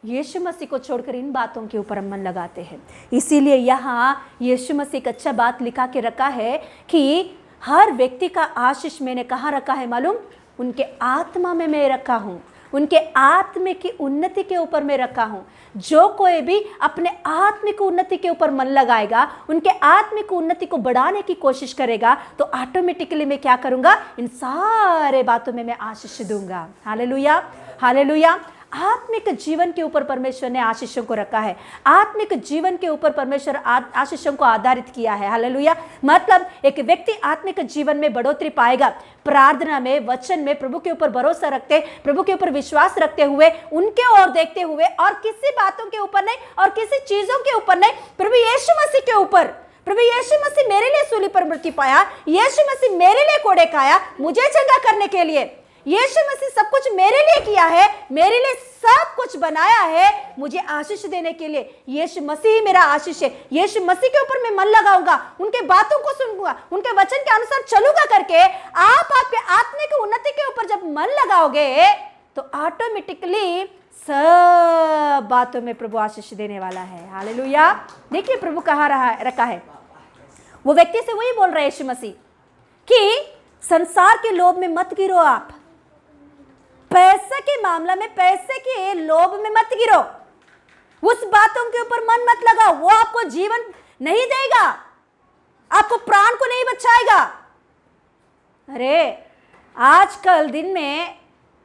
यीशु मसीह को छोड़कर इन बातों के ऊपर मन लगाते हैं। इसीलिए यहाँ यीशु मसीह एक अच्छा बात लिखा के रखा है कि हर व्यक्ति का आशीष मैंने कहाँ रखा है मालूम? उनके आत्मा में मैं रखा हूँ, उनके आत्मा की उन्नति के ऊपर मैं रखा हूँ। जो कोई भी अपने आत्मिक उन्नति के ऊपर मन लगाएगा, उनके आत्मिक उन्नति को बढ़ाने की कोशिश करेगा, तो ऑटोमेटिकली मैं क्या करूँगा? इन सारे बातों में मैं आशीष दूंगा। Hallelujah, hallelujah. आत्मिक जीवन के ऊपर परमेश्वर ने आशीषों को रखा है। आत्मिक जीवन के ऊपर परमेश्वर आशीषों को आधारित किया है। हालेलुया। मतलब एक व्यक्ति आत्मिक जीवन में बढ़ोतरी पाएगा प्रार्थना में, वचन में, प्रभु के ऊपर भरोसा रखते, प्रभु के ऊपर विश्वास रखते हुए, उनके ओर देखते हुए, और किसी बातों के ऊपर नहीं और किसी चीजों के ऊपर नहीं, प्रभु यीशु मसीह के ऊपर। प्रभु यीशु मसीह मेरे लिए सूली पर मृत्यु पाया, यीशु मसीह मेरे लिए कोड़े खाया मुझे चंगा करने के लिए। यीशु मसीह सब कुछ मेरे लिए किया है, मेरे लिए सब कुछ बनाया है मुझे आशीष देने के लिए। यीशु मसीह मेरा आशीष है। यीशु मसीह के ऊपर मैं मन लगाऊंगा, उनके बातों को सुनूंगा, उनके वचन के अनुसार चलूंगा करके आपके आत्मिक उन्नति के ऊपर जब मन लगाओगे तो ऑटोमेटिकली सब बातों में प्रभु आशीष देने वाला है। हालेलुया। देखिए प्रभु कहाँ रखा है, वो व्यक्ति से वही बोल रहे हैं यीशु मसीह कि संसार के लोभ में मत गिरो, आप पैसे के मामला में, पैसे के लोभ में मत गिरो, उस बातों के ऊपर मन मत लगाओ। वो आपको जीवन नहीं देगा, आपको प्राण को नहीं बचाएगा। अरे आजकल दिन में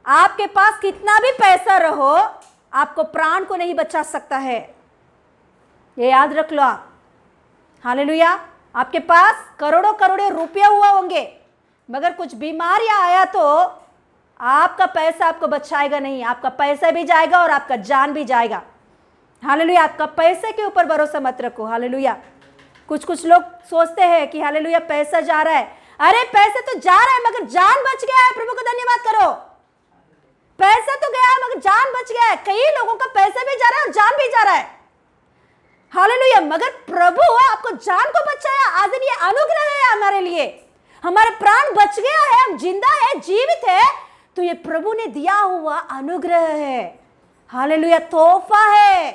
आपके पास कितना भी पैसा रहो, आपको प्राण को नहीं बचा सकता है, ये याद रख लो आप। हालेलुया। आपके पास करोड़ों करोड़ों रुपया हुआ होंगे, मगर कुछ बीमारियां आया तो आपका पैसा आपको बचाएगा नहीं, आपका पैसा भी जाएगा और आपका जान भी जाएगा। हालेलुया। आपका पैसे के ऊपर भरोसा मत रखो। हालेलुया। कुछ लोग सोचते हैं कि हालेलुया पैसा जा रहा है। अरे पैसा तो जा रहा है मगर जान बच गया है, प्रभु को धन्यवाद करो। पैसा तो गया है मगर जान बच गया है। कई लोगों का पैसा भी जा रहा है और जान भी जा रहा है। हालेलुया। मगर प्रभु आपको जान को बचाया, आज दिन ये अनुग्रह है हमारे लिए। हमारे प्राण बच गया है, हम जिंदा है, जीवित है, तो ये प्रभु ने दिया हुआ अनुग्रह है। हालेलुया। तोहफा है।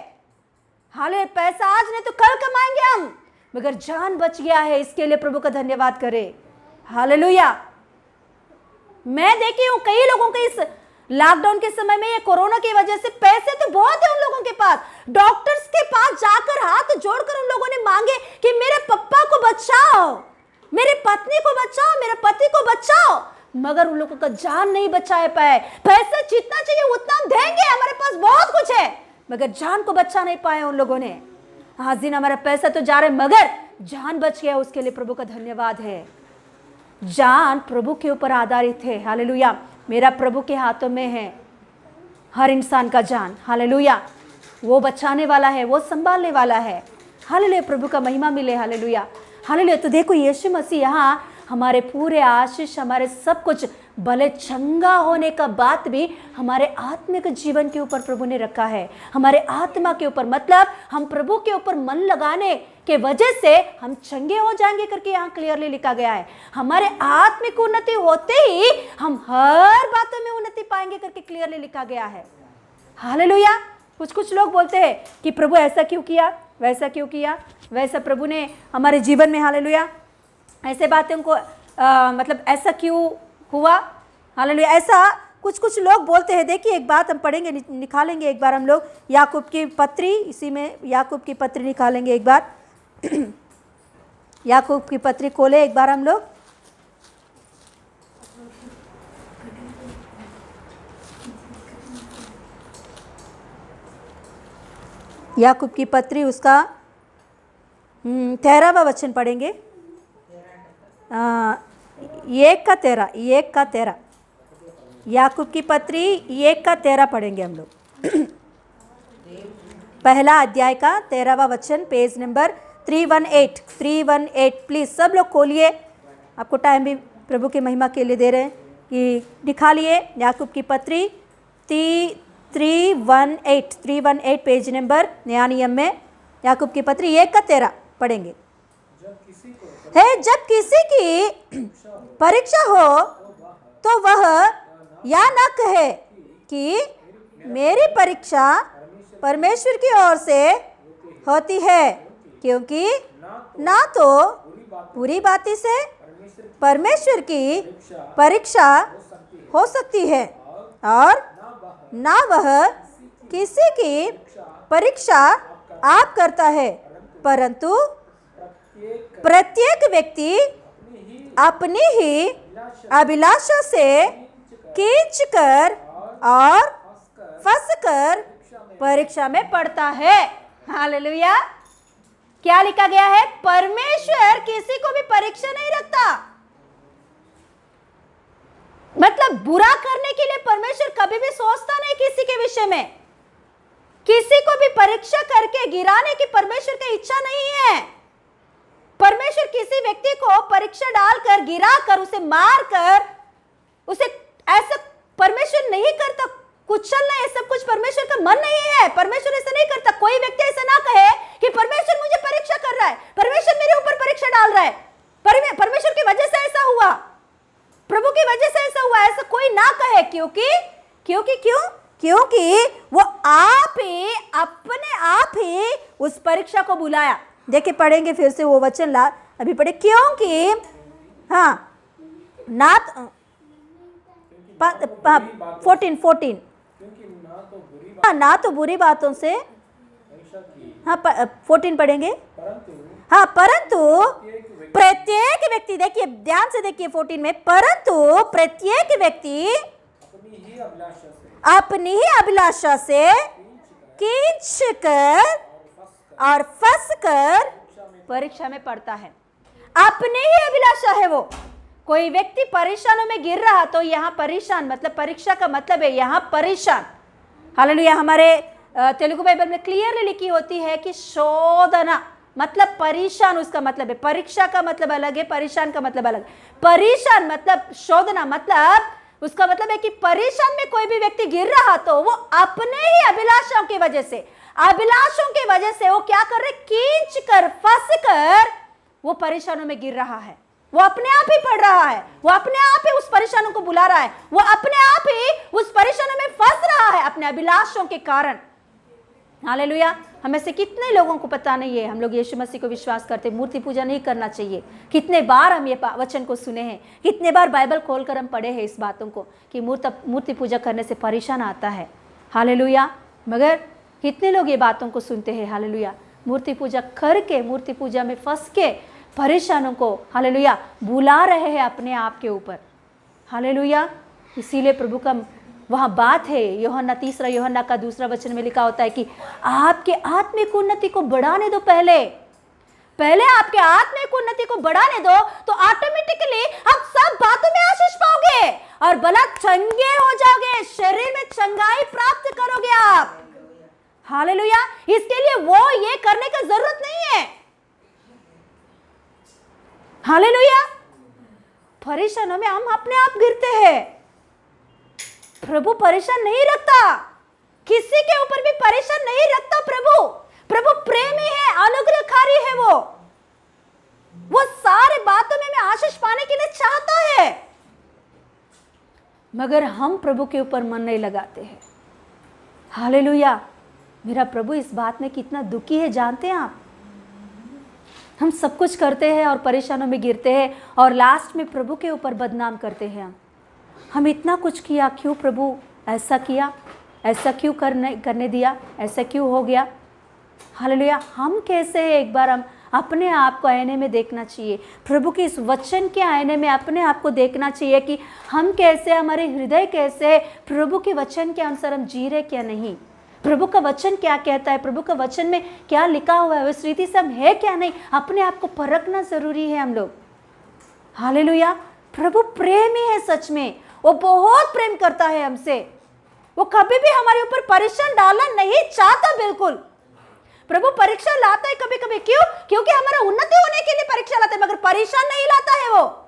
हालेलुया। पैसा आज नहीं तो कल कमाएंगे हम, मगर जान बच गया है, इसके लिए प्रभु का धन्यवाद करें। हालेलुया। मैं देखी हूं कई लोगों के इस लॉकडाउन के समय में, ये कोरोना की वजह से पैसे तो बहुत है उन लोगों के पास, डॉक्टर्स के पास जाकर हाथ जोड़कर उन लोगों ने मांगे कि मेरे पप्पा को बचाओ, मेरे पत्नी को बचाओ, मेरे पति को बचाओ, मगर उन लोगों का जान नहीं बचा पाए। पैसा जितना चाहिए उतना हम देंगे, हमारे पास बहुत कुछ है, मगर जान को बचा नहीं पाए उन लोगों ने। आज दिन हमारा पैसा तो जा रहा है मगर जान बच गया, उसके लिए प्रभु का धन्यवाद है। जान प्रभु के ऊपर आधारित है। हालेलुया। मेरा प्रभु के हाथों में है हर इंसान का जान। हालेलुया। वो बचाने वाला है, वो संभालने वाला है। हालेलुया। प्रभु का महिमा मिले। Hallelujah, hallelujah. तो देखो यीशु मसीह यहाँ हमारे पूरे आशीष, हमारे सब कुछ, भले चंगा होने का बात भी हमारे आत्मिक जीवन के ऊपर प्रभु ने रखा है, हमारे आत्मा के ऊपर। मतलब हम प्रभु के ऊपर मन लगाने के वजह से हम चंगे हो जाएंगे करके यहाँ क्लियरली लिखा गया है। हमारे आत्मिक उन्नति होते ही हम हर बातों में उन्नति पाएंगे करके क्लियरली लिखा गया है। हालेलुया। कुछ कुछ लोग बोलते हैं कि प्रभु ऐसा क्यों किया, वैसा क्यों किया, वैसा प्रभु ने हमारे जीवन में हालेलुया ऐसे बातों को मतलब ऐसा क्यों हुआ, हालेलुया ऐसा कुछ कुछ लोग बोलते हैं। देखिए एक बात हम पढ़ेंगे, निकालेंगे एक बार हम लोग याकूब की पत्री, इसी में याकूब की पत्री निकालेंगे एक बार याकूब की पत्री खोले एक बार हम लोग। याकूब की पत्री उसका 13वां वचन पढ़ेंगे, 1:13 याकूब की पत्री 1:13 पढ़ेंगे हम लोग पहला अध्याय का 13वां वचन, पेज नंबर 318 प्लीज सब लोग खोलिए, आपको टाइम भी प्रभु की महिमा के लिए दे रहे हैं कि दिखा लिए। याकूब की पत्री 318 पेज नंबर नया नियम में याकूब की पत्री 1:13 पढ़ेंगे। जब किसी की परीक्षा हो तो वह या न कहे कि मेरी परीक्षा परमेश्वर की ओर से होती है, क्योंकि ना तो बुरी बातों से परमेश्वर की परीक्षा हो सकती है और ना वह किसी की परीक्षा आप करता है, परंतु प्रत्येक व्यक्ति अपनी ही अभिलाषा से खींचकर और फंसकर परीक्षा में पड़ता है। हालेलुया। क्या लिखा गया है? परमेश्वर किसी को भी परीक्षा नहीं रखता। मतलब बुरा करने के लिए परमेश्वर कभी भी सोचता नहीं किसी के विषय में। किसी को भी परीक्षा करके गिराने की परमेश्वर की इच्छा नहीं है। परमेश्वर किसी व्यक्ति को परीक्षा डालकर, गिराकर, उसे मारकर, उसे ऐसा परमेश्वर नहीं करता। कुचलना ये सब कुछ परमेश्वर का मन नहीं है। परमेश्वर ऐसा नहीं करता। कोई व्यक्ति ऐसा ना कहे कि परमेश्वर मुझे परीक्षा कर रहा है, परमेश्वर मेरे ऊपर परीक्षा डाल रहा है, परमेश्वर की वजह से ऐसा हुआ, प्रभु की वजह से ऐसा हुआ, ऐसा कोई ना कहे। क्योंकि वो आप ही अपने आप ही उस परीक्षा को बुलाया। देखिए पढ़ेंगे फिर से वो वचन ला, अभी पढ़े। क्योंकि हाँ ना 14 ना तो बुरी बातों से, हाँ 14 पढ़ेंगे। हाँ परंतु प्रत्येक व्यक्ति, देखिए ध्यान से देखिए 14 में, परंतु प्रत्येक व्यक्ति अपनी ही अभिलाषा से खींचकर और फंसकर परीक्षा में पड़ता है। अपनी ही अभिलाषा है वो। कोई व्यक्ति परेशानों में गिर रहा तो यहाँ परेशान मतलब परीक्षा का मतलब है यहाँ परेशान। हालेलुया। हमारे तेलुगु बाइबल में क्लियरली लिखी होती है कि शोधना मतलब परेशान, उसका मतलब है। परीक्षा का मतलब अलग है, परेशान का मतलब अलग। परेशान मतलब शोधना, मतलब उसका मतलब है कि परेशान में कोई भी व्यक्ति गिर रहा तो वो अपने ही अभिलाषाओं की वजह से, अभिलाषों की वजह से वो क्या कर रहे, खींच कर फंस कर वो परेशानों में गिर रहा है। वो अपने आप ही पढ़ रहा है, वो अपने आप ही उस परेशानों को बुला रहा है, वो अपने आप ही उस परेशानों में फंस रहा है अपने अभिलाषों के कारण। हालेलुया। हमें से कितने लोगों को पता नहीं है, हम लोग यीशु मसीह को विश्वास करते, मूर्ति पूजा नहीं करना चाहिए। कितने बार हम ये वचन को सुने हैं, कितने बार बाइबल खोलकर हम पढ़े हैं इस बातों को कि मूर्ति पूजा करने से परेशान आता है। हालेलुया। मगर कितने लोग ये बातों को सुनते हैं, हालेलुया, मूर्ति पूजा करके, मूर्ति पूजा में फंस के परेशानों को, हालेलुया, बुला रहे हैं अपने आप के ऊपर। हालेलुया। इसीलिए प्रभु का वहाँ बात है, यूहन्ना 3 का 2 वचन में लिखा होता है कि आपके आत्मिक उन्नति को बढ़ाने दो। पहले आपके आत्मिक उन्नति को बढ़ाने दो तो ऑटोमेटिकली आप सब बातों में आशीष पाओगे और भला चंगे हो जाओगे, शरीर में चंगाई प्राप्त करोगे आप। हालेलुया। इसके लिए वो ये करने की जरूरत नहीं है। हालेलुया। परेशानों में हम अपने आप गिरते हैं। प्रभु परेशान नहीं रखता, किसी के ऊपर भी परेशान नहीं रखता। प्रभु प्रेमी है, अनुग्रहकारी है। वो सारे बातों में आशीष पाने के लिए चाहता है, मगर हम प्रभु के ऊपर मन नहीं लगाते हैं। हालेलुया। मेरा प्रभु इस बात में कितना दुखी है जानते हैं आप। हम सब कुछ करते हैं और परेशानों में गिरते हैं और लास्ट में प्रभु के ऊपर बदनाम करते हैं। हम इतना कुछ किया, क्यों प्रभु ऐसा किया, ऐसा क्यों करने दिया, ऐसा क्यों हो गया। हालेलुया। हम कैसे हैं, एक बार हम अपने आप को आईने में देखना चाहिए, प्रभु के इस वचन के आईने में अपने आप को देखना चाहिए कि हम कैसे, हमारे हृदय कैसे है, प्रभु के वचन के अनुसार हम जी रहे क्या नहीं, प्रभु का वचन क्या कहता है, प्रभु का वचन में क्या लिखा हुआ है, उस रीति से हम है क्या नहीं, अपने आप को परखना जरूरी है हम लोग। हालेलुया। प्रभु प्रेमी है सच में, वो बहुत प्रेम करता है हमसे, वो कभी भी हमारे ऊपर परीक्षा डालना नहीं चाहता। बिल्कुल प्रभु परीक्षा लाता है कभी कभी, क्यों? क्योंकि हमारा उन्नति होने के लिए परीक्षा लाता है, मगर परीक्षा नहीं लाता है वो।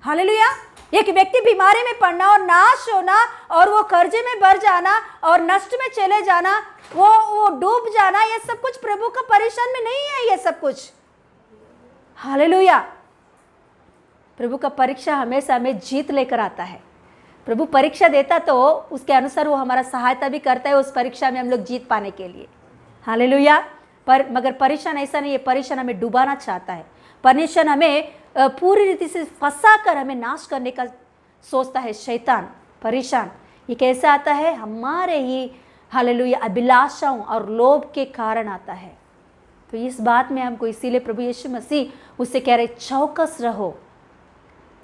हालेलुया। एक व्यक्ति बीमारी में पड़ना और नाश होना और वो कर्जे में बढ़ जाना और नष्ट में चले जाना, वो डूब जाना, ये सब कुछ प्रभु का परीक्षण में नहीं है ये सब कुछ। हालेलुया। प्रभु का परीक्षा हमेशा हमें जीत लेकर आता है। प्रभु परीक्षा देता तो उसके अनुसार वो हमारा सहायता भी करता है उस परीक्षा में हम लोग जीत पाने के लिए। हालेलुया। पर मगर परीक्षण ऐसा नहीं है, परीक्षण हमें डुबाना चाहता है, परीक्षण हमें पूरी रीति से फंसा कर हमें नाश करने का सोचता है शैतान। परेशान ये कैसे आता है? हमारे ही हालेलुया अभिलाषाओं और लोभ के कारण आता है। तो इस बात में हमको इसीलिए प्रभु यीशु मसीह उससे कह रहे चौकस रहो,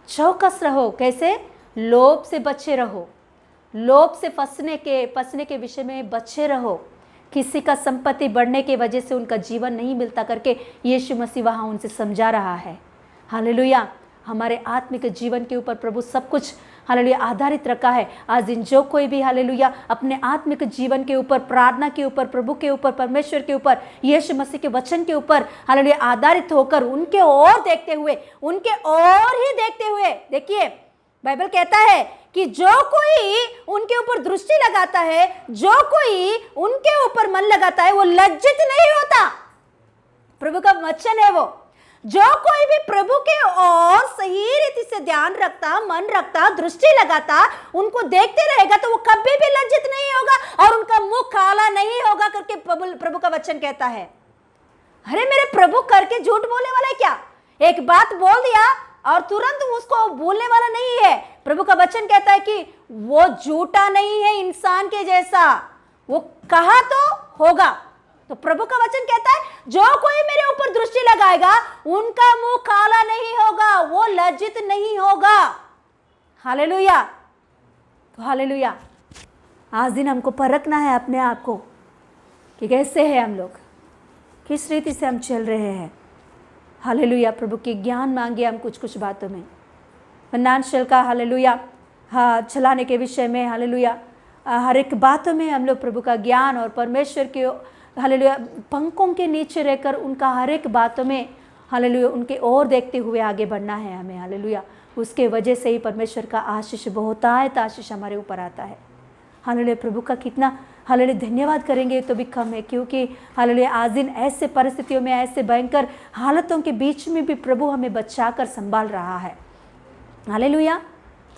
चौकस रहो। कैसे? लोभ से बचे रहो, लोभ से फंसने के विषय में बचे रहो। किसी का संपत्ति बढ़ने की वजह से उनका जीवन नहीं मिलता करके यीशु मसीह वहाँ उनसे समझा रहा है। हालेलुया। हमारे आत्मिक जीवन के ऊपर प्रभु सब कुछ हालेलुया आधारित रखा है। आज दिन जो कोई भी हालेलुया अपने आत्मिक जीवन के ऊपर, प्रार्थना के ऊपर, प्रभु के ऊपर, परमेश्वर के ऊपर, यीशु मसीह के वचन के ऊपर हालेलुया आधारित होकर उनके ओर देखते हुए, उनके ओर ही देखते हुए, देखिए बाइबल कहता है कि जो कोई उनके ऊपर दृष्टि लगाता है, जो कोई उनके ऊपर मन लगाता है, वो लज्जित नहीं होता। प्रभु का वचन है वो। जो कोई भी प्रभु के और सही रीति से ध्यान रखता, मन रखता, दृष्टि लगाता, उनको देखते रहेगा तो वो कभी भी लज्जित नहीं होगा और उनका मुख काला नहीं होगा करके प्रभु का वचन कहता है। अरे मेरे प्रभु करके झूठ बोलने वाला है क्या? एक बात बोल दिया और तुरंत उसको भूलने वाला नहीं है। प्रभु का वचन कहता है कि वो झूठा नहीं है इंसान के जैसा, वो कहा तो होगा। तो प्रभु का वचन कहता है जो कोई मेरे ऊपर दृष्टि लगाएगा उनका मुंह काला नहीं होगा, वो लज्जित नहीं होगा। हालेलुया। तो हालेलुया। आज दिन हमको परखना है अपने आप को कि कैसे है हम लोग, किस रीति से हम चल रहे हैं। हालेलुया। प्रभु के ज्ञान मांगे हम कुछ बातों में, फाइनेंशियल का हालेलुया, हाँ चलाने के विषय में हालेलुया, हर एक बातों में हम लोग प्रभु का ज्ञान और परमेश्वर के हालेलुया पंखों के नीचे रहकर उनका हर एक बातों में हालेलुया उनके ओर देखते हुए आगे बढ़ना है हमें। हालेलुया। उसके वजह से ही परमेश्वर का आशीष बहुतायत आशीष हमारे ऊपर आता है। हालेलुया। प्रभु का कितना हालेलुया धन्यवाद करेंगे तो भी कम है, क्योंकि हालेलुया आज दिन ऐसे परिस्थितियों में, ऐसे भयंकर हालतों के बीच में भी प्रभु हमें बचाकर संभाल रहा है। हालेलुया।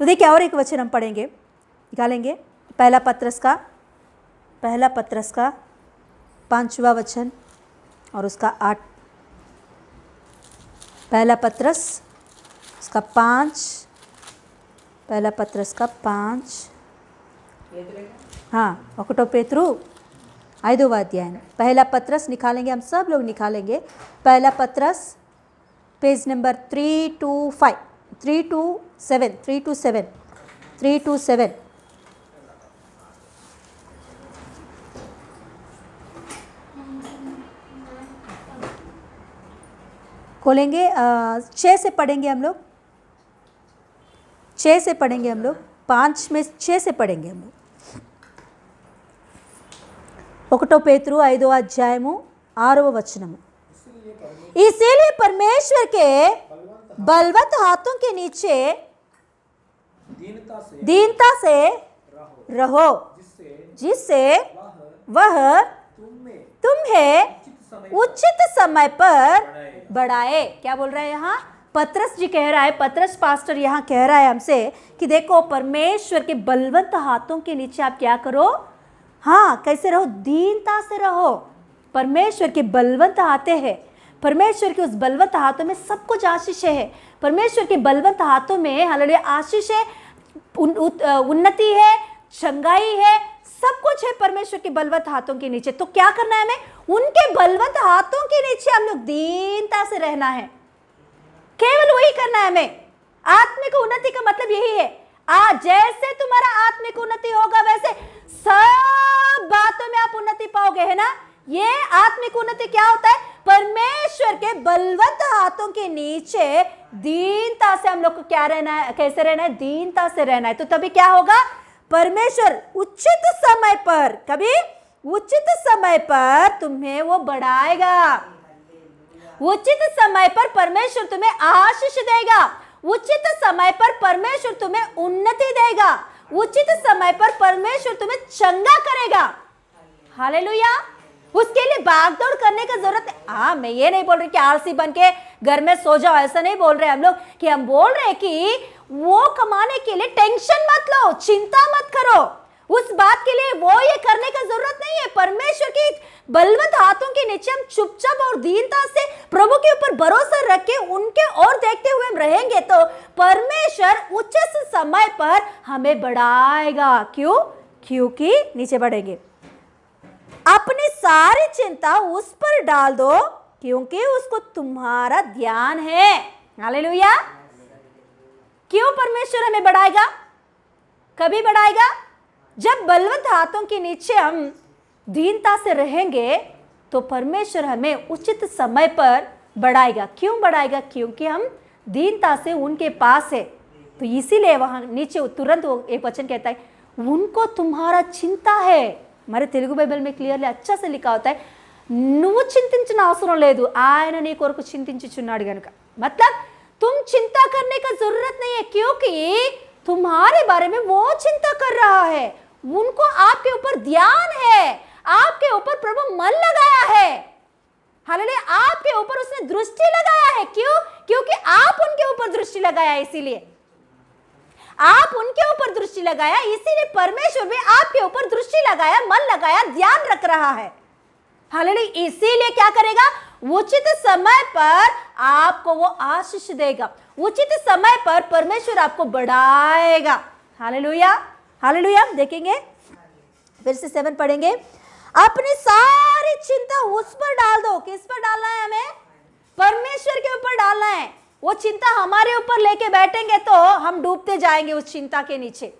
तो देखिए और एक वचन हम पढ़ेंगे, निकालेंगे, पहला पत्रस का 5वां वचन और उसका 8। पहला पत्रस उसका 5, पहला पत्रस का 5, हाँ 1 पेतरू 5వ अध्याय। पहला पत्रस निकालेंगे, हम सब लोग निकालेंगे। पहला पत्रस पेज नंबर 325, 327 खोलेंगे। 6 से पढ़ेंगे हम लोग, 6 से पढ़ेंगे हम लोग, 5 में 6 से पढ़ेंगे हम लोग। 1 पेतरू 5వ అధ్యాయము 6వ వచనము। इसीलिए परमेश्वर के बलवंत हाथों के नीचे दीनता से रहो, जिससे वह तुम्हें उचित समय पर बढ़ाए। क्या बोल रहा है यहाँ? पत्रस जी कह रहा है, पत्रस पास्टर यहाँ कह रहा है हमसे कि देखो परमेश्वर के बलवंत हाथों के नीचे आप क्या करो? हाँ, कैसे रहो? दीनता से रहो। परमेश्वर के बलवंत हाथे हैं। परमेश्वर के उस बलवंत हाथों में सब कुछ आशीष है। परमेश्वर के बलवंत हाथों में हालेलुया आशीष है, उन्नति है, चंगाई है, सब कुछ है परमेश्वर के बलवंत हाथों के नीचे। तो क्या करना है हमें? उनके बलवंत हाथों के नीचे हम लोग दीनता से रहना है। केवल वही करना है हमें। आत्मिक उन्नति का मतलब यही है। आज जैसे तुम्हारा आत्मिक उन्नति होगा वैसे सब बातों में आप उन्नति पाओगे, है ना? ये आत्मिक उन्नति क्या होता है? परमेश्वर के बलवंत हाथों के नीचे दीनता से हम लोग को क्या रहना है? कैसे रहना है? दीनता से रहना है। तो तभी क्या होगा? परमेश्वर उचित समय पर, कभी उचित समय पर तुम्हें वो बढ़ाएगा। उचित समय पर परमेश्वर तुम्हें आशीष देगा। उचित समय पर परमेश्वर तुम्हें उन्नति देगा। उचित समय पर परमेश्वर तुम्हें चंगा करेगा। हालेलुया। उसके लिए भागदौड़ करने की जरूरत है। हाँ, मैं ये नहीं बोल रही कि आलसी बन के घर में सो जाओ, ऐसा नहीं बोल रहे हम लोग। कि हम बोल रहे कि वो कमाने के लिए टेंशन मत लो, चिंता मत करो। उस बात के लिए वो ये करने की जरूरत नहीं है। परमेश्वर के बलवंत हाथों के नीचे हम चुपचाप और दीनता से प्रभु के ऊपर भरोसा रख के उनके ओर देखते हुए हम रहेंगे तो परमेश्वर उचित समय पर हमें बढ़ाएगा। क्यों? क्योंकि नीचे बढ़ेंगे, अपनी सारी चिंता उस पर डाल दो क्योंकि उसको तुम्हारा ध्यान है। हालेलुया। क्यों परमेश्वर हमें बढ़ाएगा? कभी बढ़ाएगा? जब बलवंत हाथों के नीचे हम दीनता से रहेंगे तो परमेश्वर हमें उचित समय पर बढ़ाएगा। क्यों बढ़ाएगा? क्योंकि हम दीनता से उनके पास है। तो इसीलिए वहां नीचे तुरंत वो एक वचन कहता है, उनको तुम्हारा चिंता है। हमारे तेलुगु बाइबल में क्लियरली अच्छा से लिखा होता है, నువ్వు చింతించిన అవసరం లేదు, ఆయన నీ కొరకు చింతించుచున్నాడు గనుక। मतलब तुम चिंता करने का जरूरत नहीं है क्योंकि तुम्हारे बारे में वो चिंता कर रहा है। उनको आपके ऊपर ध्यान है, आपके ऊपर प्रभु मन लगाया है। हालेलुया। आपके ऊपर उसने दृष्टि लगाया है। क्यों? क्योंकि आप उनके ऊपर दृष्टि लगाया, इसीलिए आप उनके ऊपर दृष्टि लगाया, इसीलिए परमेश्वर भी आपके ऊपर दृष्टि लगाया, मन लगाया, ध्यान रख रहा है। हालेलुया। इसीलिए क्या करेगा? उचित समय पर आपको वो आशीष देगा। उचित समय पर परमेश्वर आपको बढ़ाएगा। हालेलुया। हालेलुया। देखेंगे फिर से 7 पढ़ेंगे, अपनी सारी चिंता उस पर डाल दो। किस पर डालना है? हमें परमेश्वर के ऊपर डालना है। वो चिंता हमारे ऊपर लेके बैठेंगे तो हम डूबते जाएंगे उस चिंता के नीचे।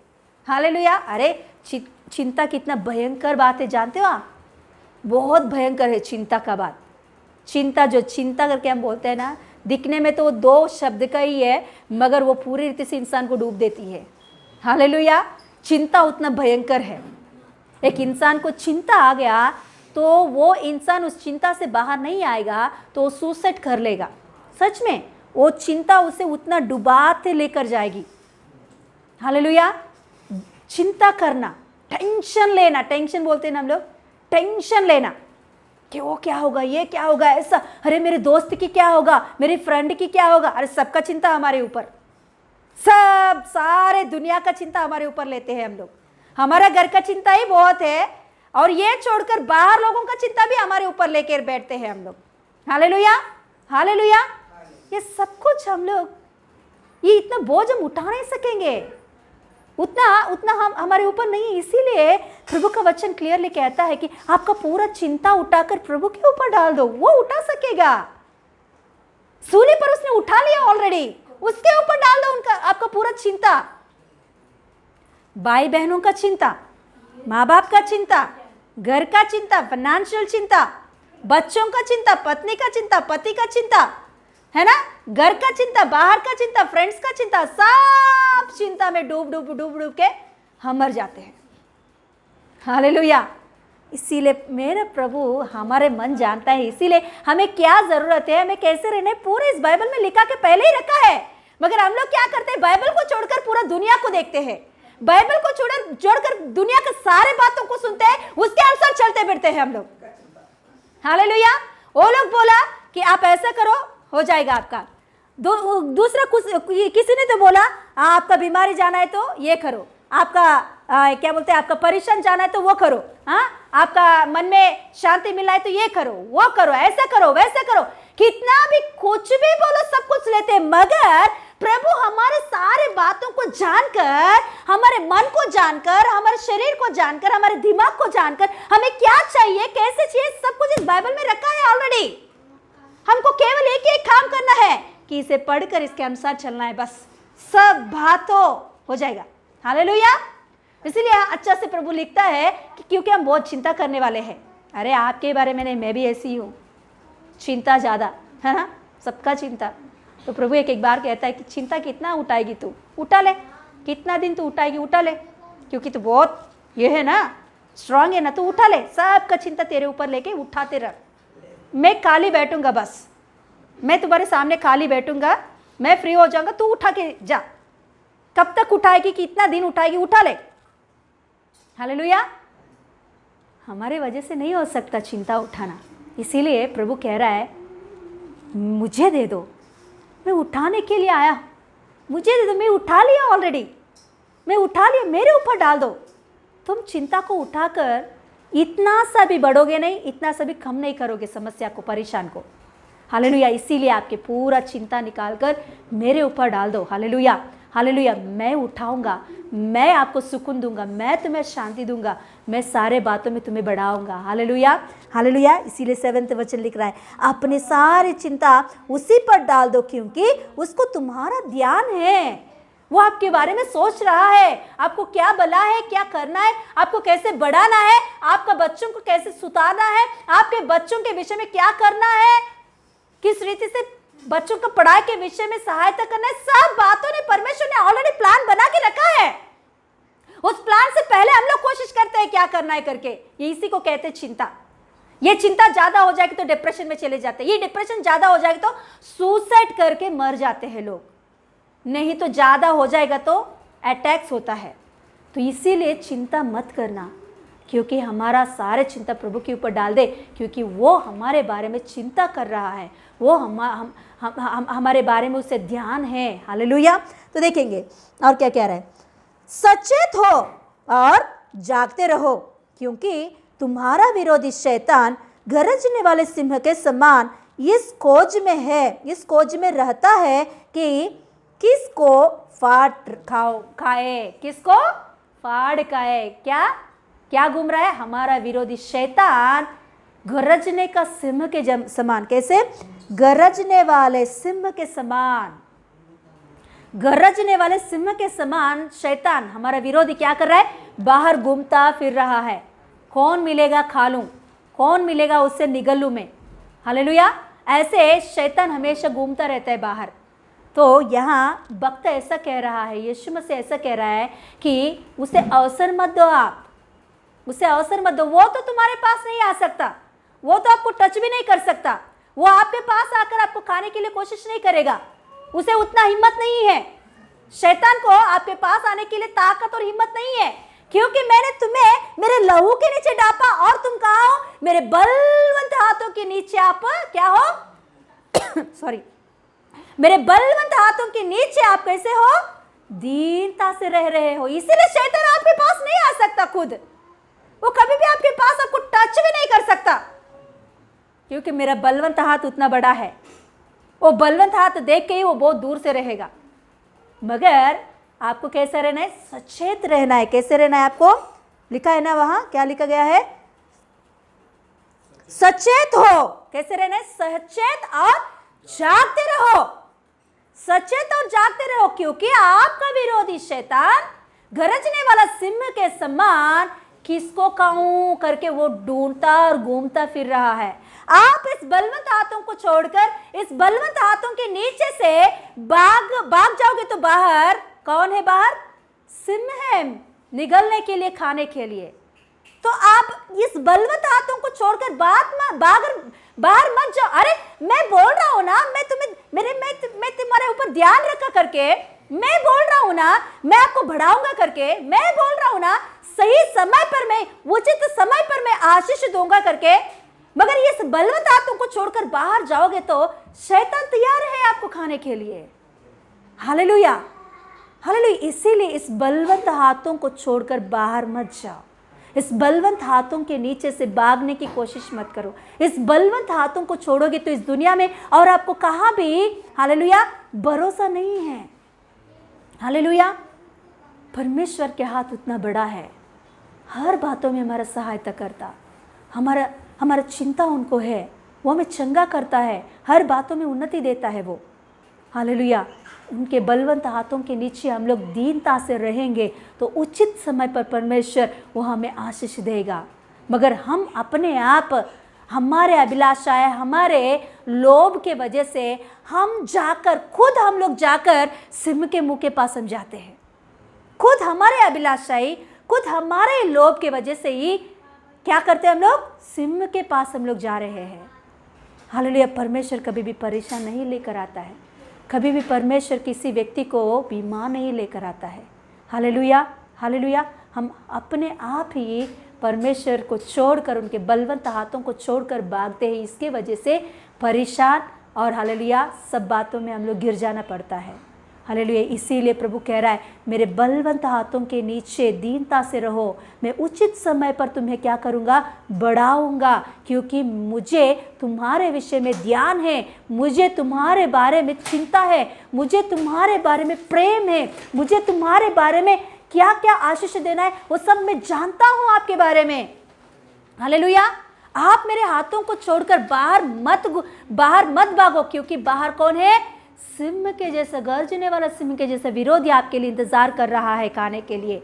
हालेलुया। अरे चिंता कितना भयंकर बात है, जानते हो आप? बहुत भयंकर है चिंता का बात। चिंता, जो चिंता करके हम बोलते हैं ना, दिखने में तो वो 2 शब्द का ही है मगर वो पूरी रीति से इंसान को डूब देती है। हालेलुया। चिंता उतना भयंकर है। एक इंसान को चिंता आ गया तो वो इंसान उस चिंता से बाहर नहीं आएगा तो वो सुसाइड कर लेगा। सच में वो चिंता उसे उतना डुबाते लेकर जाएगी। हालेलुया। चिंता करना, टेंशन लेना, टेंशन बोलते हैं ना हम लोग, टेंशन लेना कि वो क्या होगा, ये क्या होगा, ऐसा, अरे मेरे दोस्त की क्या होगा, मेरी फ्रेंड की क्या होगा। अरे सबका चिंता हमारे ऊपर, सब सारे दुनिया का चिंता हमारे ऊपर लेते हैं हम लोग। हमारा घर का चिंता ही बहुत है और ये छोड़कर बाहर लोगों का चिंता भी हमारे ऊपर लेकर बैठते हैं हम लोग। हालेलुया। हालेलुया। ये सब कुछ हम लोग, ये इतना बोझ हम उठा नहीं सकेंगे, उतना हम हमारे ऊपर नहीं। इसीलिए प्रभु का वचन क्लियरली कहता है कि आपका पूरा चिंता उठाकर प्रभु के ऊपर डाल दो, वो उठा सकेगा। सूली पर उसने उठा लिया ऑलरेडी, उसके ऊपर डाल दो उनका आपका पूरा चिंता। भाई बहनों का चिंता, माँ बाप का चिंता, घर का चिंता, फाइनेंशियल चिंता, बच्चों का चिंता, पत्नी का चिंता, पति का चिंता, है ना, घर का चिंता, बाहर का चिंता, फ्रेंड्स का चिंता, सब चिंता में डूब डूब डूब डूब के हम मर जाते हैं। हालेलुया। इसीलिए मेरा प्रभु हमारे मन जानता है, इसीलिए हमें क्या जरूरत है, हमें कैसे रहना है, पूरे इस बाइबल में लिखा के पहले ही रखा है। मगर हम लोग क्या करते हैं? बाइबल को छोड़कर पूरा दुनिया को देखते हैं, बाइबल को छोड़कर दुनिया के सारे बातों को सुनते हैं, उसके अनुसार चलते फिरते हैं हम लोग। हालेलुया। वो लोग बोला कि आप ऐसा करो हो जाएगा आपका, दूसरा किसी ने तो बोला आपका बीमारी जाना है तो ये करो, आपका क्या बोलते हैं, आपका परेशान जाना है तो वो करो, हाँ, आपका मन में शांति मिलना है तो ये करो, वो करो, ऐसा करो, वैसा करो, कितना भी कुछ भी बोलो, सब कुछ लेते हैं। मगर प्रभु हमारे सारे बातों को जानकर, हमारे मन को जानकर, हमारे शरीर को जानकर, हमारे दिमाग को जानकर, हमें क्या चाहिए, कैसे चाहिए, सब कुछ इस बाइबल में रखा है ऑलरेडी। हमको केवल एक ही काम करना है कि इसे पढ़कर इसके अनुसार चलना है, बस सब बातों हो जाएगा। हालेलुया। इसीलिए अच्छा से प्रभु लिखता है कि क्योंकि हम बहुत चिंता करने वाले हैं। अरे आपके बारे में नहीं, मैं भी ऐसी हूँ, चिंता ज़्यादा है ना, सबका चिंता। तो प्रभु एक बार कहता है कि चिंता कितना उठाएगी तू, उठा ले, कितना दिन तू उठाएगी, उठा ले, क्योंकि तू बहुत ये है ना, स्ट्रांग है ना, तू उठा ले, सबका चिंता तेरे ऊपर लेके उठाते रह। मैं खाली बैठूंगा, बस मैं तुम्हारे सामने खाली बैठूंगा, मैं फ्री हो जाऊंगा, तू उठा के जा। कब तक उठाएगी, कितना दिन उठाएगी, उठा ले। हालेलुया। हमारे वजह से नहीं हो सकता चिंता उठाना, इसीलिए प्रभु कह रहा है मुझे दे दो, मैं उठाने के लिए आया, मुझे दे दो, मैं उठा लिया ऑलरेडी, मैं उठा लिया, मेरे ऊपर डाल दो। तुम चिंता को उठाकर इतना सा भी बढ़ोगे नहीं, इतना सा भी कम नहीं करोगे समस्या को, परेशान को। हालेलुया। इसीलिए आपके पूरा चिंता निकालकर मेरे ऊपर डाल दो। Hallelujah, hallelujah. मैं उठाऊंगा, मैं आपको सुकून दूंगा, मैं तुम्हें शांति दूंगा, मैं सारे बातों में तुम्हें बढ़ाऊंगा। Hallelujah, hallelujah. इसीलिए 7वें वचन लिख रहा है, अपनी सारी चिंता उसी पर डाल दो, क्योंकि उसको तुम्हारा ध्यान है। वो आपके बारे में सोच रहा है, आपको क्या भला है, क्या करना है, आपको कैसे बढ़ाना है, आपका बच्चों को कैसे सुधारना है, आपके बच्चों के विषय में क्या करना है, किस रीति से बच्चों को पढ़ाई के विषय में सहायता करना है। सब बातों ने परमेश्वर ने ऑलरेडी प्लान बना के रखा है। उस प्लान से पहले हम लोग कोशिश करते हैं क्या करना है करके। ये इसी को कहते हैं चिंता। ये चिंता ज्यादा हो जाएगी तो डिप्रेशन में चले जाते हैं, ये डिप्रेशन ज्यादा हो जाएगी तो सुसाइड करके मर जाते हैं लोग, नहीं तो ज्यादा हो जाएगा तो अटैक्स होता है। तो इसीलिए चिंता मत करना, क्योंकि हमारा सारे चिंता प्रभु के ऊपर डाल दे, क्योंकि वो हमारे बारे में चिंता कर रहा है, वो हमारे बारे में उसे ध्यान है। हालेलुया। तो देखेंगे और क्या कह रहा है, सचेत हो और जागते रहो, क्योंकि तुम्हारा विरोधी शैतान गरजने वाले सिंह के समान इस खोज में है, इस खोज में रहता है कि किसको फाड़ खाए, किसको फाड़ खाए। क्या घूम रहा है, हमारा विरोधी शैतान गरजने का सिंह के समान। कैसे? गरजने वाले सिंह के समान, गरजने वाले सिंह के समान शैतान हमारा विरोधी क्या कर रहा है, बाहर घूमता फिर रहा है। कौन मिलेगा खा लूं, कौन मिलेगा उससे निगल लूं मैं। हालेलुया। ऐसे शैतान हमेशा घूमता रहता है बाहर। तो यहाँ वक्त ऐसा कह रहा है, यीशु मसीह ऐसा कह रहा है कि उसे अवसर मत दो, आप उसे अवसर मत दो। वो तो तुम्हारे पास नहीं आ सकता, वो तो आपको टच भी नहीं कर सकता, वो आपके पास आकर आपको खाने के लिए कोशिश नहीं करेगा, उसे उतना हिम्मत नहीं है। शैतान को आपके पास आने के लिए ताकत और हिम्मत नहीं है, क्योंकि मैंने तुम्हें मेरे लहू के नीचे डापा और तुम कहाँ हो, मेरे बलवंत हाथों के नीचे आप क्या हो सॉरी मेरे बलवंत हाथों के नीचे आप कैसे हो, दीनता से रह रहे हो। इसीलिए शैतान आपके पास नहीं आ सकता, खुद वो कभी भी आपके पास आपको टच भी नहीं कर सकता, क्योंकि मेरा बलवंत हाथ उतना बड़ा है। वो बलवंत हाथ देख के ही वो बहुत दूर से रहेगा। मगर आपको कैसा रहना है, सचेत रहना है। कैसे रहना है आपको, लिखा है ना वहां, क्या लिखा गया है, सचेत हो। कैसे रहना है, सचेत और जागते रहो, सचेत और जागते रहो, क्योंकि आपका विरोधी शैतान गरजने वाला सिंह के समान किसको खाऊं करके वो ढूंढता और घूमता फिर रहा है। आप इस बलवंत हाथों को छोड़कर इस बलवंत हाथों के नीचे से भाग जाओगे तो बाहर कौन है, बाहर सिंह है निगलने के लिए, खाने के लिए। तो आप इस बलवंत हाथों को छोड़कर बाहर मत जाओ। अरे मैं बोल रहा हूं ना, मैं तुम्हारे ऊपर ध्यान रखा करके मैं बोल रहा हूं ना, मैं आपको बढ़ाऊंगा करके मैं बोल रहा हूं ना, सही समय पर मैं, उचित समय पर मैं आशीष दूंगा करके। मगर इस बलवंत हाथों को छोड़कर बाहर जाओगे तो शैतान तैयार है आपको खाने के लिए। हालेलुया। हालेलुया। इसीलिए इस बलवंत हाथों को छोड़कर बाहर मत जाओ। इस बलवंत हाथों के नीचे से भागने की कोशिश मत करो। इस बलवंत हाथों को छोड़ोगे तो इस दुनिया में और आपको कहाँ भी हालेलुया भरोसा नहीं है। हालेलुया। परमेश्वर के हाथ उतना बड़ा है, हर बातों में हमारा सहायता करता, हमारा चिंता उनको है, वो हमें चंगा करता है, हर बातों में उन्नति देता है वो। हालेलुया। उनके बलवंत हाथों के नीचे हम लोग दीनता से रहेंगे तो उचित समय पर परमेश्वर वो हमें आशीष देगा। मगर हम अपने आप, हमारे अभिलाषाएं, हमारे लोभ के वजह से हम लोग जाकर सिंह के मुंह के पास हम जाते हैं। खुद हमारे अभिलाषाएं, खुद हमारे लोभ के वजह से ही क्या करते हैं हम लोग, सिंह के पास हम लोग जा रहे हैं। हालेलुया। परमेश्वर कभी भी परेशान नहीं लेकर आता है, कभी भी परमेश्वर किसी व्यक्ति को बीमार नहीं लेकर आता है। हालेलुया। हालेलुया। हम अपने आप ही परमेश्वर को छोड़कर, उनके बलवंत हाथों को छोड़कर भागते हैं। इसके वजह से परेशान और हालेलुया सब बातों में हम लोग गिर जाना पड़ता है। हालेलुया। इसीलिए प्रभु कह रहा है, मेरे बलवंत हाथों के नीचे दीनता से रहो, मैं उचित समय पर तुम्हें क्या करूँगा, बढ़ाऊँगा, क्योंकि मुझे तुम्हारे विषय में ध्यान है, मुझे तुम्हारे बारे में चिंता है, मुझे तुम्हारे बारे में प्रेम है, मुझे तुम्हारे बारे में क्या क्या आशीष देना है वो सब मैं जानता हूँ आपके बारे में। हालेलुया। आप मेरे हाथों को छोड़कर बाहर मत भागो, क्योंकि बाहर कौन है, सिंह के जैसा, गर्जने वाला सिंह के जैसा विरोधी आपके लिए इंतजार कर रहा है खाने के लिए।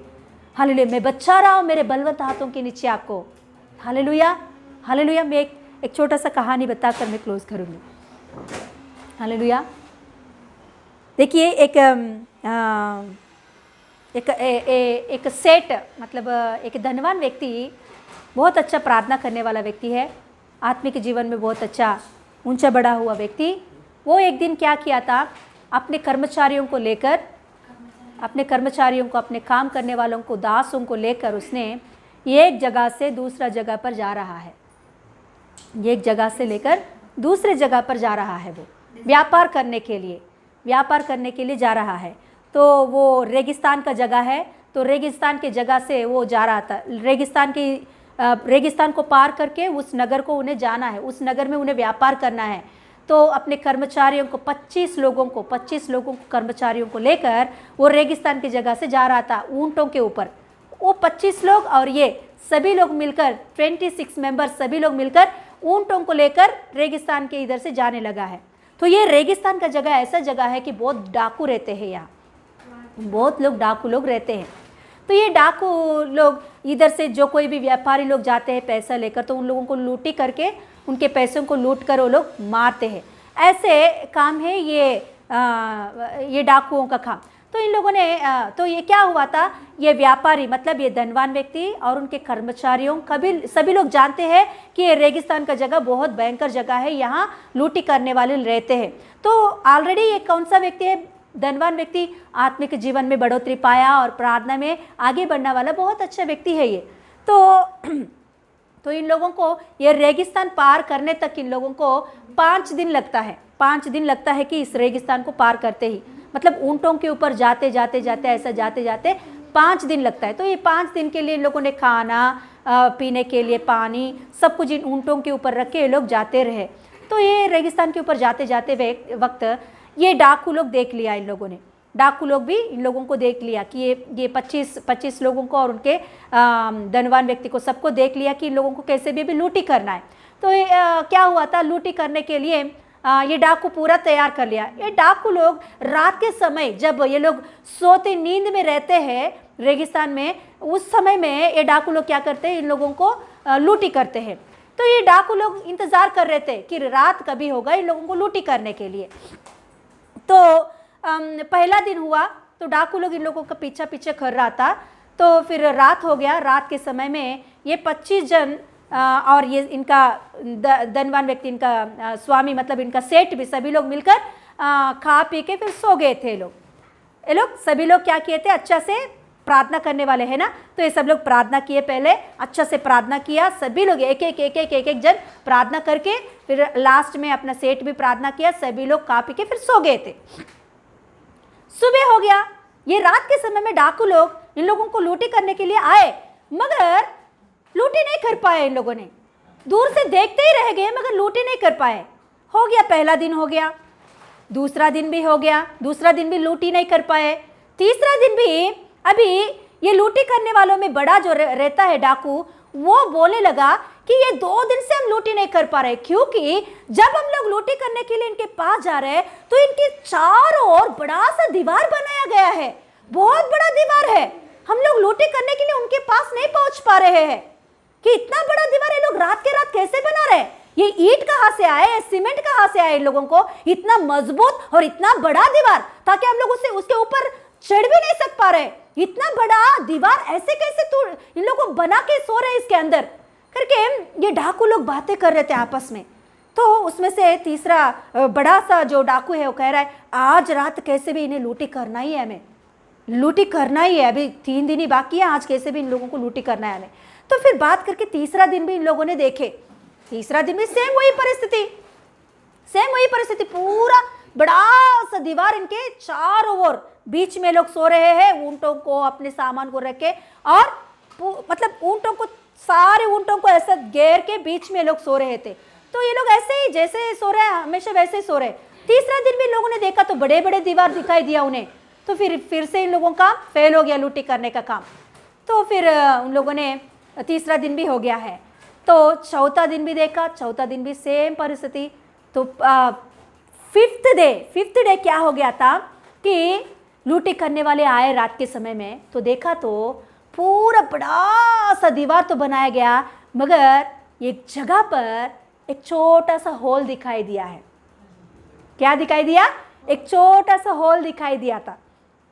हालेलुया। मैं बचा रहा हूं मेरे बलवंत हाथों के नीचे आपको। हालेलुया। हालेलुया। मैं एक छोटा सा कहानी बताकर मैं क्लोज करूंगी। हालेलुया। देखिए एक सेठ, मतलब एक धनवान व्यक्ति, बहुत अच्छा प्रार्थना करने वाला व्यक्ति है, आत्मिक जीवन में बहुत अच्छा ऊंचा बढ़ा हुआ व्यक्ति। वो एक दिन क्या किया था, अपने कर्मचारियों को लेकर, अपने काम करने वालों को, दासों को लेकर उसने एक जगह से दूसरा जगह पर जा रहा है। एक जगह से लेकर दूसरे जगह पर जा रहा है, वो व्यापार करने के लिए जा रहा है। तो वो रेगिस्तान का जगह है, तो रेगिस्तान के जगह से वो जा रहा था। रेगिस्तान को पार करके उस नगर को उन्हें जाना है, उस नगर में उन्हें व्यापार करना है। तो अपने कर्मचारियों को 25 लोगों को कर्मचारियों को लेकर वो रेगिस्तान की जगह से जा रहा था ऊंटों के ऊपर। वो 25 लोग और ये सभी लोग मिलकर 26 मेंबर सभी लोग मिलकर ऊंटों को लेकर रेगिस्तान के इधर से जाने लगा है। तो ये रेगिस्तान का जगह ऐसा जगह है कि बहुत डाकू रहते हैं, यहाँ बहुत लोग डाकू लोग रहते हैं। तो ये डाकू लोग इधर से जो कोई भी व्यापारी लोग जाते हैं पैसा लेकर, तो उन लोगों को लूटी करके, उनके पैसों को लूट कर वो लोग मारते हैं। ऐसे काम है ये डाकुओं का काम। तो इन लोगों ने तो ये क्या हुआ था, ये व्यापारी मतलब ये धनवान व्यक्ति और उनके कर्मचारियों सभी लोग जानते हैं कि ये रेगिस्तान का जगह बहुत भयंकर जगह है, यहाँ लूटी करने वाले रहते हैं। तो ऑलरेडी ये कौन सा व्यक्ति है, धनवान व्यक्ति, आत्मिक जीवन में बढ़ोतरी पाया और प्रार्थना में आगे बढ़ने वाला बहुत अच्छा व्यक्ति है ये। तो इन लोगों को ये रेगिस्तान पार करने तक इन लोगों को 5 दिन लगता है। 5 दिन लगता है कि इस रेगिस्तान को पार करते ही, मतलब ऊंटों के ऊपर जाते जाते ऐसा जाते 5 दिन लगता है। तो ये 5 दिन के लिए इन लोगों ने खाना पीने के लिए पानी सब कुछ इन ऊंटों के ऊपर रख के ये लोग जाते रहे। तो ये रेगिस्तान के ऊपर जाते वक्त ये डाकू लोग देख लिया, इन लोगों ने, डाकू लोग भी इन लोगों को देख लिया कि ये 25 लोगों को और उनके धनवान व्यक्ति को सबको देख लिया कि इन लोगों को कैसे भी लूटी करना है। तो क्या हुआ था, लूटी करने के लिए ये डाकू पूरा तैयार कर लिया। ये डाकू लोग रात के समय जब ये लोग सोते नींद में रहते हैं रेगिस्तान में, उस समय में ये डाकू लोग क्या करते हैं, इन लोगों को लूटी करते हैं। तो ये डाकू लोग इंतज़ार कर रहे थे कि रात कभी होगा इन लोगों को लूटी करने के लिए। तो पहला दिन हुआ तो डाकू लोग इन लोगों का पीछे कर रहा था। तो फिर रात हो गया। रात के समय में ये 25 जन और ये इनका धनवान व्यक्ति, इनका स्वामी मतलब इनका सेठ भी, सभी लोग मिलकर खा पी के फिर सो गए थे। ये लोग सभी लोग क्या किए थे, अच्छा से प्रार्थना करने वाले हैं ना, तो ये सब लोग प्रार्थना किए, पहले अच्छा से प्रार्थना किया सभी लोग, एक जन प्रार्थना करके फिर लास्ट में अपना सेठ भी प्रार्थना किया, सभी लोग खा पी के फिर सो गए थे। सुबह हो गया। ये रात के समय में डाकू लोग इन लोगों को लूटी करने के लिए आए, मगर लूटी नहीं कर पाए। इन लोगों ने दूर से देखते ही रह गए, मगर लूटी नहीं कर पाए। हो गया, पहला दिन हो गया, दूसरा दिन भी हो गया, दूसरा दिन भी लूटी नहीं कर पाए, तीसरा दिन भी। अभी ये लूटी करने वालों में बड़ा जो रहता है डाकू, वो बोलने लगा कि ये 2 दिन से हम लूटी नहीं कर पा रहे, क्योंकि जब हम लोग लूटी करने के लिए इनके पास जा रहे हैं तो इनके चारों ओर बड़ा सा दीवार बनाया गया है, बहुत बड़ा दीवार है। हम लोग लूटी करने के लिए उनके पास नहीं पहुंच पा रहे हैं कि इतना बड़ा दीवार ये लोग रात के रात कैसे बना रहे हैं। ये ईंट कहाँ से आए, सीमेंट कहाँ से आए इन लोगों को, इतना मजबूत और इतना बड़ा दीवार, ताकि हम लोग उसके ऊपर चढ़ भी नहीं सक पा रहे। इतना बड़ा दीवार ऐसे कैसे तू इन लोगों को बना के सो रहे इसके अंदर करके ये डाकू लोग बातें कर रहे थे आपस में। तो उसमें से तीसरा बड़ा सा जो डाकू है वो कह रहा है, आज रात कैसे भी इन्हें लूटी करना ही है, हमें लूटी करना ही है, अभी 3 दिन ही बाकी है, आज कैसे भी इन लोगों को लूटी करना है हमें। तो फिर बात करके तीसरा दिन भी इन लोगों ने देखे, तीसरा दिन भी सेम वही परिस्थिति, पूरा बड़ा सा दीवार इनके चारों ओर, बीच में लोग सो रहे हैं, ऊंटों को अपने सामान को रख के, और मतलब ऊंटों को, सारे ऊंटों को ऐसा घेर के बीच में लोग सो रहे थे। तो ये लोग ऐसे ही जैसे सो रहे हैं हमेशा वैसे ही सो रहे। तीसरा दिन भी लोगों ने देखा तो बड़े बड़े दीवार दिखाई दिया उन्हें, तो फिर से इन लोगों का फेल हो गया लूटी करने का काम। तो फिर उन लोगों ने, तीसरा दिन भी हो गया है, तो चौथा दिन भी देखा, चौथा दिन भी सेम परिस्थिति। तो फिफ्थ डे क्या हो गया था कि लूटी करने वाले आए रात के समय में, तो देखा तो पूरा बड़ा सा दीवार तो बनाया गया, मगर एक जगह पर एक छोटा सा होल दिखाई दिया है। क्या दिखाई दिया? एक छोटा सा होल दिखाई दिया था,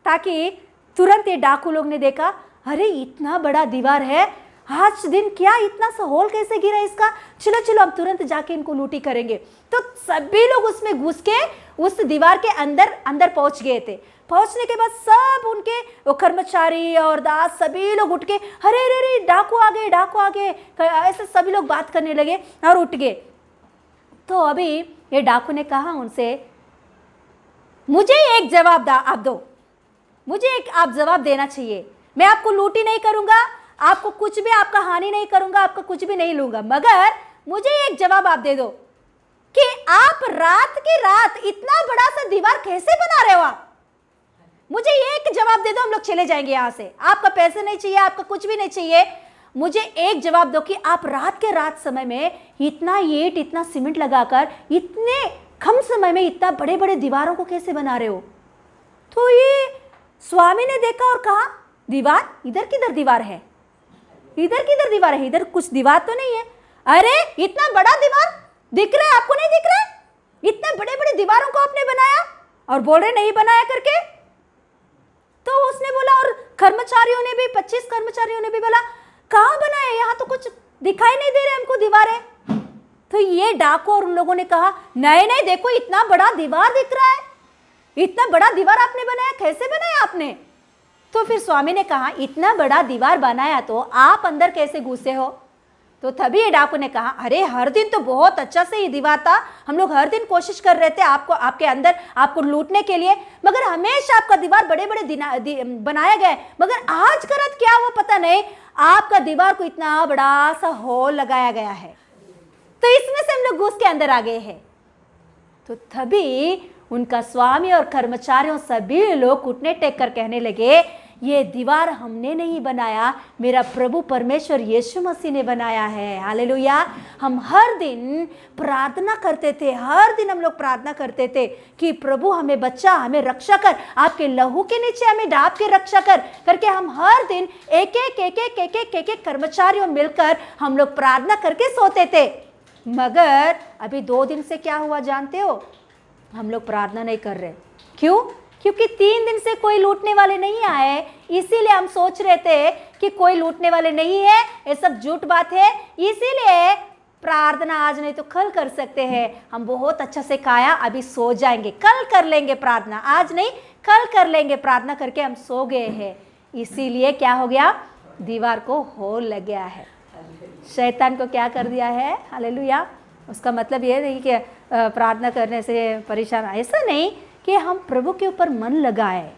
ताकि तुरंत ये डाकू लोग ने देखा, अरे इतना बड़ा दीवार है, आज दिन क्या इतना सा होल कैसे गिरा इसका, चलो चलो हम तुरंत जाके इनको लूटी करेंगे। तो सभी लोग उसमें घुस के उस दीवार के अंदर पहुंच गए थे। पहुंचने के बाद सब उनके वो कर्मचारी और दास सभी लोग उठ के, अरे अरे अरे डाकू आ गए, ऐसे सभी लोग बात करने लगे और उठ गए। तो अभी ये डाकू ने कहा उनसे, मुझे एक जवाब आप दो, मुझे एक आप जवाब देना चाहिए। मैं आपको लूटी नहीं करूंगा, आपको कुछ भी, आपका हानि नहीं करूंगा, आपका कुछ भी नहीं लूंगा, मगर मुझे एक जवाब आप दे दो कि आप रात की रात इतना बड़ा सा दीवार कैसे बना रहे हो आप? मुझे एक जवाब दे दो, हम लोग चले जाएंगे यहां से। आपका पैसे नहीं चाहिए, आपका कुछ भी नहीं चाहिए, मुझे एक जवाब दो कि आप रात के रात समय में इतना ईंट, इतना सीमेंट लगाकर इतने कम समय में इतना बड़े बड़े दीवारों को कैसे बना रहे हो? तो ये स्वामी ने देखा और कहा, दीवार इधर किधर दीवार है, इधर किधर दीवार है, इधर कुछ दीवार तो नहीं है। अरे इतना बड़ा दीवार दिख रहा है, आपको नहीं दिख रहा है? इतने बड़े बड़े दीवारों को आपने बनाया और बोल रहे नहीं बनाया करके। तो उसने बोला, और कर्मचारियों ने भी, 25 कर्मचारियों ने भी बोला, कहाँ बनाया, यहाँ तो कुछ दिखाई नहीं दे रहे हमको दीवारें। तो ये डाकू और उन लोगों ने कहा, नहीं नहीं देखो इतना बड़ा दीवार दिख रहा है, इतना बड़ा दीवार आपने बनाया, कैसे बनाया आपने? तो फिर स्वामी ने कहा, इतना बड़ा दीवार बनाया तो आप अंदर कैसे घुसे हो? तो तभी ये डाकू ने कहा, अरे हर दिन तो बहुत अच्छा से ये दीवार था, हम लोग हर दिन कोशिश कर रहे थे आपको, आपके अंदर आपको लूटने के लिए, मगर हमेशा आपका दीवार बड़े बड़े बनाया गया है, मगर आज का रात क्या हुआ पता नहीं, आपका दीवार को इतना बड़ा सा होल लगाया गया है, तो इसमें से हम लोग घुस के अंदर आ गए हैं। तो तभी उनका स्वामी और कर्मचारियों सभी लोग घुटने टेक कर कहने लगे, ये दीवार हमने नहीं बनाया, मेरा प्रभु परमेश्वर यीशु मसीह ने बनाया है। हालेलुया। हम हर दिन प्रार्थना करते थे, हर दिन हम लोग प्रार्थना करते थे कि प्रभु हमें बच्चा, हमें रक्षा कर, आपके लहू के नीचे हमें ढाप के रक्षा कर करके हम हर दिन एक कर्मचारियों मिलकर हम लोग प्रार्थना करके सोते थे। मगर अभी 2 दिन से क्या हुआ जानते हो? हम लोग प्रार्थना नहीं कर रहे। क्यों? क्योंकि 3 दिन से कोई लूटने वाले नहीं आए, इसीलिए हम सोच रहे थे कि कोई लूटने वाले नहीं है, ये सब झूठ बात है, इसीलिए प्रार्थना आज नहीं तो कल कर सकते हैं। हम बहुत अच्छा से खाया, अभी सो जाएंगे, कल कर लेंगे प्रार्थना, आज नहीं कल कर लेंगे प्रार्थना करके हम सो गए हैं। इसीलिए क्या हो गया? दीवार को होल लग गया है। शैतान को क्या कर दिया है? हालेलुया। उसका मतलब ये नहीं कि प्रार्थना करने से परेशान, ऐसा नहीं कि हम प्रभु के ऊपर मन लगाए,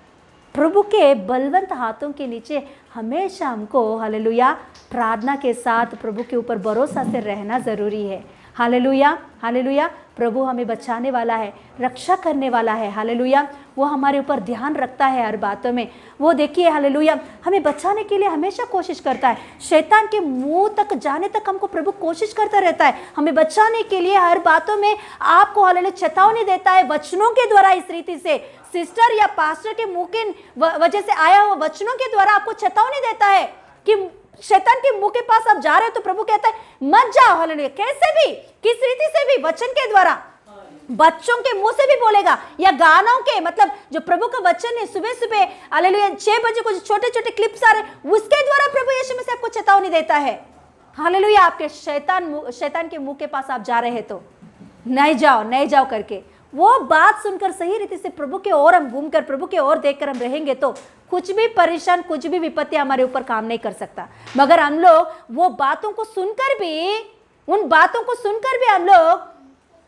प्रभु के बलवंत हाथों के नीचे हमेशा हमको हालेलुया प्रार्थना के साथ प्रभु के ऊपर भरोसा से रहना ज़रूरी है। Hallelujah, hallelujah. प्रभु हमें बचाने वाला है, रक्षा करने वाला है। हालेलुया, वो हमारे ऊपर ध्यान रखता है हर बातों में। वो देखिए हालेलुया हमें बचाने के लिए हमेशा कोशिश करता है। शैतान के मुंह तक जाने तक हमको प्रभु कोशिश करता रहता है, हमें बचाने के लिए हर बातों में आपको हालेलुया चेतावनी देता है वचनों के द्वारा। इस रीति से सिस्टर या पास्टर के मुंह के वजह से आया हुआ वचनों के द्वारा आपको चेतावनी देता है कि शैतान के मुंह के पास आप जा रहे हो तो प्रभु कहता है मत जाओ। हालेलुया, कैसे भी, किस रीति से भी, वचन के द्वारा, बच्चों के मुंह से भी बोलेगा या गानों के, मतलब जो प्रभु का वचन है सुबह सुबह हालेलुया 6 बजे कुछ छोटे छोटे क्लिप्स आ रहे, उसके द्वारा प्रभु यीशु मसीह आपको चेतावनी देता है। हालेलुया, आपके शैतान के मुंह के पास आप जा रहे हैं तो नहीं जाओ, नहीं जाओ करके वो बात सुनकर सही रीति से प्रभु के ओर हम घूमकर प्रभु के ओर देखकर हम रहेंगे तो कुछ भी परेशान, कुछ भी विपत्ति हमारे ऊपर काम नहीं कर सकता। मगर हम लोग वो बातों को सुनकर भी, उन बातों को सुनकर भी हम लोग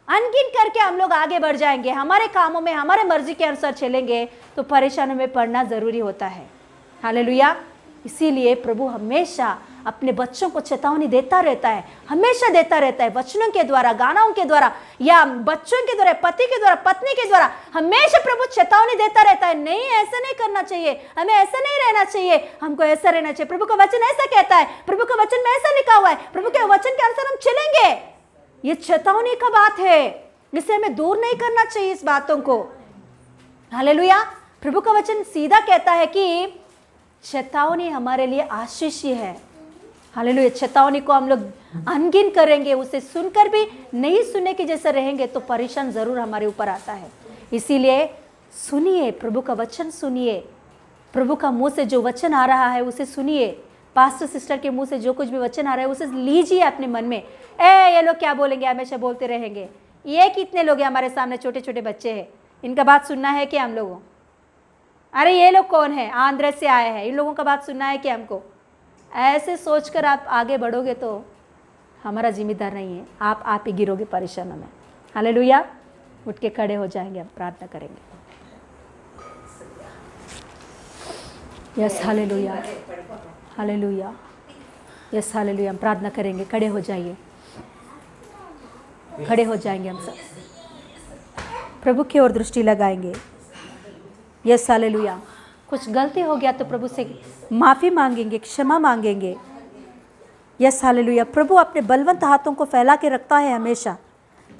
अनगिन करके हम लोग आगे बढ़ जाएंगे, हमारे कामों में हमारे मर्जी के अनुसार चलेंगे तो परेशानियों में पड़ना जरूरी होता है। हालेलुया, इसीलिए प्रभु हमेशा अपने बच्चों को चेतावनी देता रहता है, हमेशा देता रहता है वचनों के द्वारा, गानों के द्वारा या बच्चों के द्वारा, पति के द्वारा, पत्नी के द्वारा, हमेशा प्रभु चेतावनी देता रहता है। नहीं, ऐसा नहीं करना चाहिए, हमें ऐसा नहीं रहना चाहिए, हमको ऐसा रहना चाहिए। प्रभु का वचन ऐसा कहता है, प्रभु का वचन में ऐसा लिखा हुआ है, प्रभु के वचन के अनुसार हम चलेंगे। ये चेतावनी का बात है, इसे हमें दूर नहीं करना चाहिए इस बातों को। हालेलुया, प्रभु का वचन सीधा कहता है कि चेतावनी हमारे लिए आशीष है। हालेलुया, चेतावनी को हम लोग अनगिन करेंगे, उसे सुनकर भी नहीं सुनने के जैसे रहेंगे तो परेशान जरूर हमारे ऊपर आता है। इसीलिए सुनिए, प्रभु का वचन सुनिए, प्रभु का मुंह से जो वचन आ रहा है उसे सुनिए, पास्टर सिस्टर के मुंह से जो कुछ भी वचन आ रहा है उसे लीजिए अपने मन में। ये लोग क्या बोलेंगे, हमेशा बोलते रहेंगे। ये कितने लोग हैं हमारे सामने, छोटे छोटे बच्चे हैं, इनका बात सुनना है कि हम लोगों, अरे ये लोग कौन है, आंध्र से आए हैं, इन लोगों का बात सुनना है कि हमको, ऐसे सोचकर आप आगे बढ़ोगे तो हमारा जिम्मेदार नहीं है, आप ही गिरोगे परेशानों में। हालेलुया, उठ के खड़े हो जाएंगे, हम प्रार्थना करेंगे। Yes, hallelujah, hallelujah, yes, hallelujah. हम प्रार्थना करेंगे, खड़े हो जाइए, खड़े हो जाएंगे हम सब, प्रभु की ओर दृष्टि लगाएंगे। Yes, hallelujah. कुछ गलती हो गया तो प्रभु से माफ़ी मांगेंगे, क्षमा मांगेंगे। Yes, hallelujah. प्रभु अपने बलवंत हाथों को फैला के रखता है हमेशा,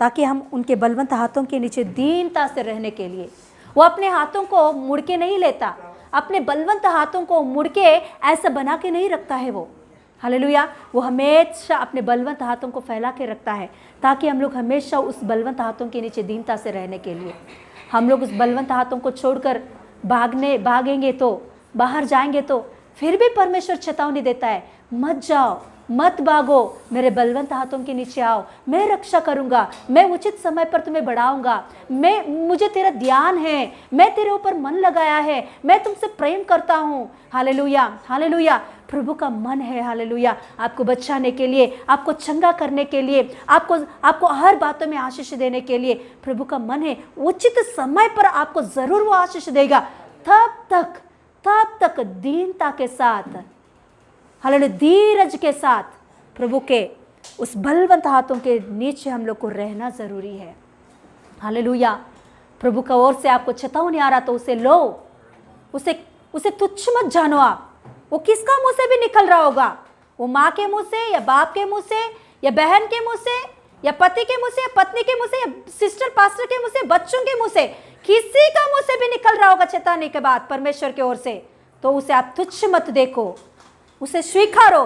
ताकि हम उनके बलवंत हाथों के नीचे दीनता से रहने के लिए, वो अपने हाथों को मुड़ के नहीं लेता, अपने बलवंत हाथों को मुड़ के ऐसा बना के नहीं रखता है वो। हालेलुया, वो हमेशा अपने बलवंत हाथों को फैला के रखता है ताकि हम लोग हमेशा उस बलवंत हाथों के नीचे दीनता से रहने के लिए, हम लोग उस बलवंत हाथों को छोड़कर भागेंगे तो, बाहर जाएंगे तो फिर भी परमेश्वर चेतावनी देता है, मत जाओ, मत भागो, मेरे बलवंत हाथों के नीचे आओ, मैं रक्षा करूंगा, मैं उचित समय पर तुम्हें बढ़ाऊंगा, मुझे तेरा ध्यान है, मैं तेरे ऊपर मन लगाया है, मैं तुमसे प्रेम करता हूँ। Hallelujah, hallelujah. प्रभु का मन है, हालेलुया, आपको बचाने के लिए, आपको चंगा करने के लिए, आपको हर बातों में आशीष देने के लिए प्रभु का मन है। उचित समय पर आपको जरूर वो आशीष देगा। तब तक दीनता के साथ, हालेलुया, धीरज के साथ प्रभु के उस बलवंत हाथों के नीचे हम लोग को रहना जरूरी है। हालेलुया। प्रभु का ओर से आपको चेतावनी आ रहा तो उसे लो, उसे तुच्छ मत जानो आप। वो किसका मुंह से भी निकल रहा होगा, वो माँ के मुंह से या बाप के मुंह से या बहन के मुंह से या पति के मुंह से या पत्नी के मुंह से या सिस्टर पास्टर के मुंह से, बच्चों के मुंह से, किसी का मुंह से भी निकल रहा होगा चेतावनी के बाद परमेश्वर की ओर से, तो उसे आप तुच्छ मत देखो, उसे स्वीकारो,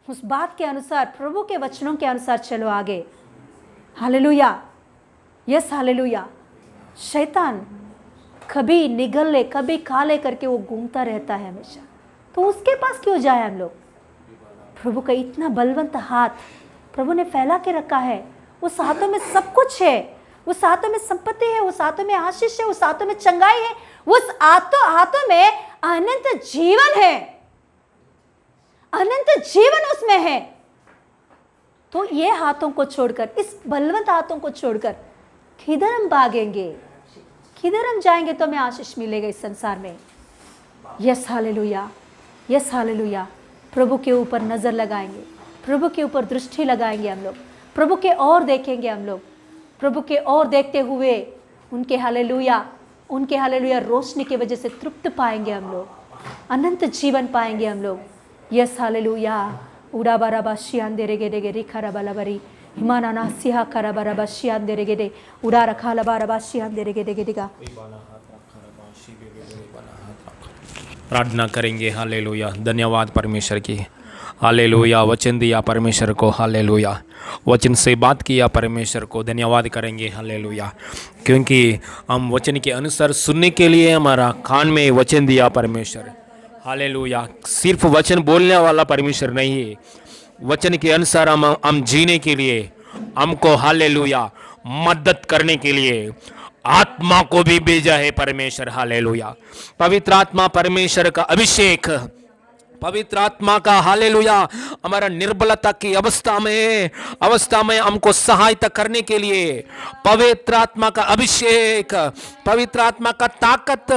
उस बात के अनुसार, प्रभु के वचनों के अनुसार चलो आगे। Hallelujah, yes, hallelujah. शैतान कभी निगले कभी काले करके वो घूमता रहता है हमेशा, तो उसके पास क्यों जाए हम लोग। प्रभु का इतना बलवंत हाथ प्रभु ने फैला के रखा है, उस हाथों में सब कुछ है, उस हाथों में संपत्ति है, उस हाथों में आशीष है, उस हाथों में चंगाई है, उस हाथों में अनंत जीवन है, अनंत जीवन उसमें है। तो ये हाथों को छोड़कर, इस बलवंत हाथों को छोड़कर किधर हम भागेंगे, किधर हम जाएंगे तो हमें आशीष मिलेगा इस संसार में। Yes hallelujah, yes hallelujah. प्रभु के ऊपर नज़र लगाएंगे, प्रभु के ऊपर दृष्टि लगाएंगे हम लोग, प्रभु के ओर देखेंगे हम लोग, प्रभु के ओर देखते हुए उनके हालेलुया रोशनी की वजह से तृप्त पाएंगे हम लोग, अनंत जीवन पाएंगे हम लोग। Yes hallelujah. उड़ा बाराबा शियान दे रेगे डेगे रिखा रबा बरी हिमाना ना सिहा करा बाराबा शियान दे रेगे दे उड़ा रखा लबाराबा शियान दे रेगे डेगे डिगा। प्रार्थना करेंगे। हालेलुया। धन्यवाद परमेश्वर की। हालेलुया। वचन दिया परमेश्वर को। हालेलुया। वचन से बात किया परमेश्वर को। धन्यवाद करेंगे। हालेलुया। क्योंकि हम वचन के अनुसार सुनने के लिए हमारा कान में वचन दिया परमेश्वर। हालेलुया। सिर्फ वचन बोलने वाला परमेश्वर नहीं है, वचन के अनुसार हम जीने के लिए हमको हालेलुया मदद करने के लिए आत्मा को भी भेजा है परमेश्वर। हालेलुया। पवित्र आत्मा परमेश्वर का अभिषेक, पवित्र आत्मा का हालेलुया हमारा निर्बलता की अवस्था में हमको सहायता करने के लिए पवित्र आत्मा का अभिषेक, पवित्र आत्मा का ताकत,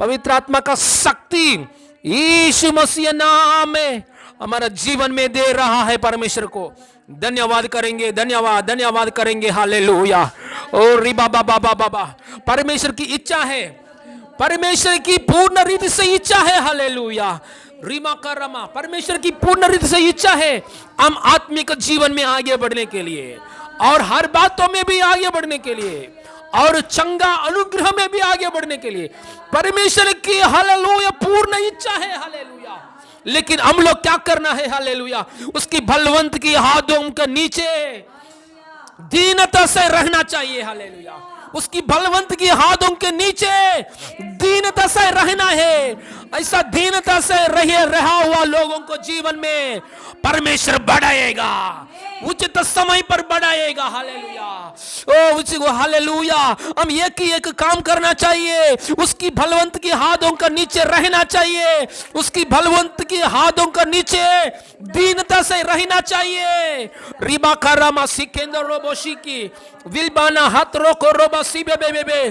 पवित्र आत्मा का शक्ति यीशु मसीह नाम में हमारा जीवन में दे रहा है परमेश्वर को। धन्यवाद करेंगे, धन्यवाद करेंगे। हालेलुया। और रिबा बाबा बाबा परमेश्वर की इच्छा है, परमेश्वर की पूर्ण रीति से इच्छा है। हालेलुया। रीमा का रमा परमेश्वर की पूर्ण रीति से इच्छा है हम आत्मिक जीवन में आगे बढ़ने के लिए और हर बातों में भी आगे बढ़ने के लिए और चंगा अनुग्रह में भी आगे बढ़ने के लिए परमेश्वर की हालेलुया पूर्ण इच्छा है। हालेलुया। लेकिन हम लोग क्या करना है? हालेलुया उसकी बलवंत की हाथों के नीचे दीनता से रहना चाहिए। हालेलुया उसकी बलवंत की हाथों के नीचे दीनता से रहना है। ऐसा दीनता से रहा हुआ लोगों को जीवन में परमेश्वर बढ़ाएगा, उचित समय पर बढ़ाएगा। हालेलुया। ओ उचित हालेलुया हम एक काम करना चाहिए, उसकी बलवंत की हाथों का नीचे रहना चाहिए, उसकी बलवंत की हाथों का नीचे दीनता से रहना चाहिए। रिबा कारामा सिकेंदर रोबोशी की विलबाना हाथ रोको रोबा सीबे बेबे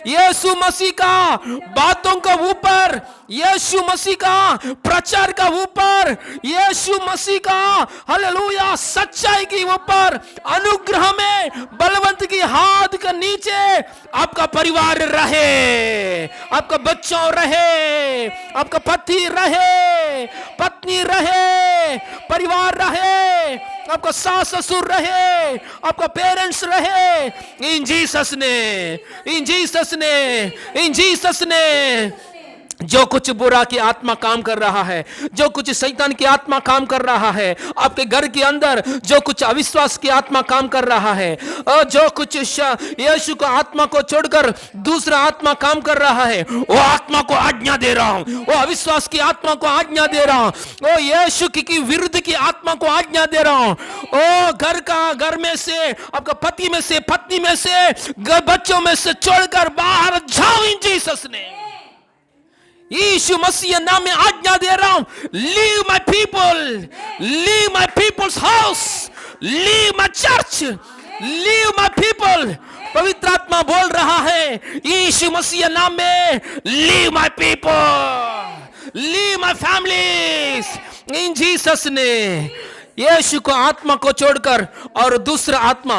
यीशु मसीह का बातों का ऊपर, यीशु मसीह का प्रचार का ऊपर, यीशु मसीह का हालेलुया सच्चाई के ऊपर, अनुग्रह में बलवंत की हाथ के नीचे आपका परिवार रहे, आपका बच्चों रहे, आपका पति रहे, पत्नी रहे, परिवार रहे, आपका सास ससुर रहे, आपका पेरेंट्स रहे। इन जीसस ने, इन जीसस ने, इन जीसस ने जो कुछ बुरा की आत्मा काम कर रहा है, जो कुछ शैतान की आत्मा काम कर रहा है, आपके घर के अंदर जो कुछ अविश्वास की आत्मा काम कर रहा है, और जो कुछ यीशु का आत्मा को छोड़कर दूसरा आत्मा काम कर रहा है, वो आत्मा को आज्ञा दे रहा हूं, वो अविश्वास की आत्मा को आज्ञा दे रहा हूं, वो यीशु की विरुद्ध की आत्मा को आज्ञा दे रहा हूं। ओ घर में से, आपका पति में से, पत्नी में से, बच्चों में से छोड़कर बाहर जाओ इन जीसस ने। यीशु मसीह नाम में आज्ञा दे रहा हूं, leave my people, leave my peoples house, leave my church, leave my people. पवित्र आत्मा बोल रहा है यीशु मसीह नाम में, leave my people, leave my families in Jesus ने। यीशु को आत्मा को छोड़कर और दूसरा आत्मा,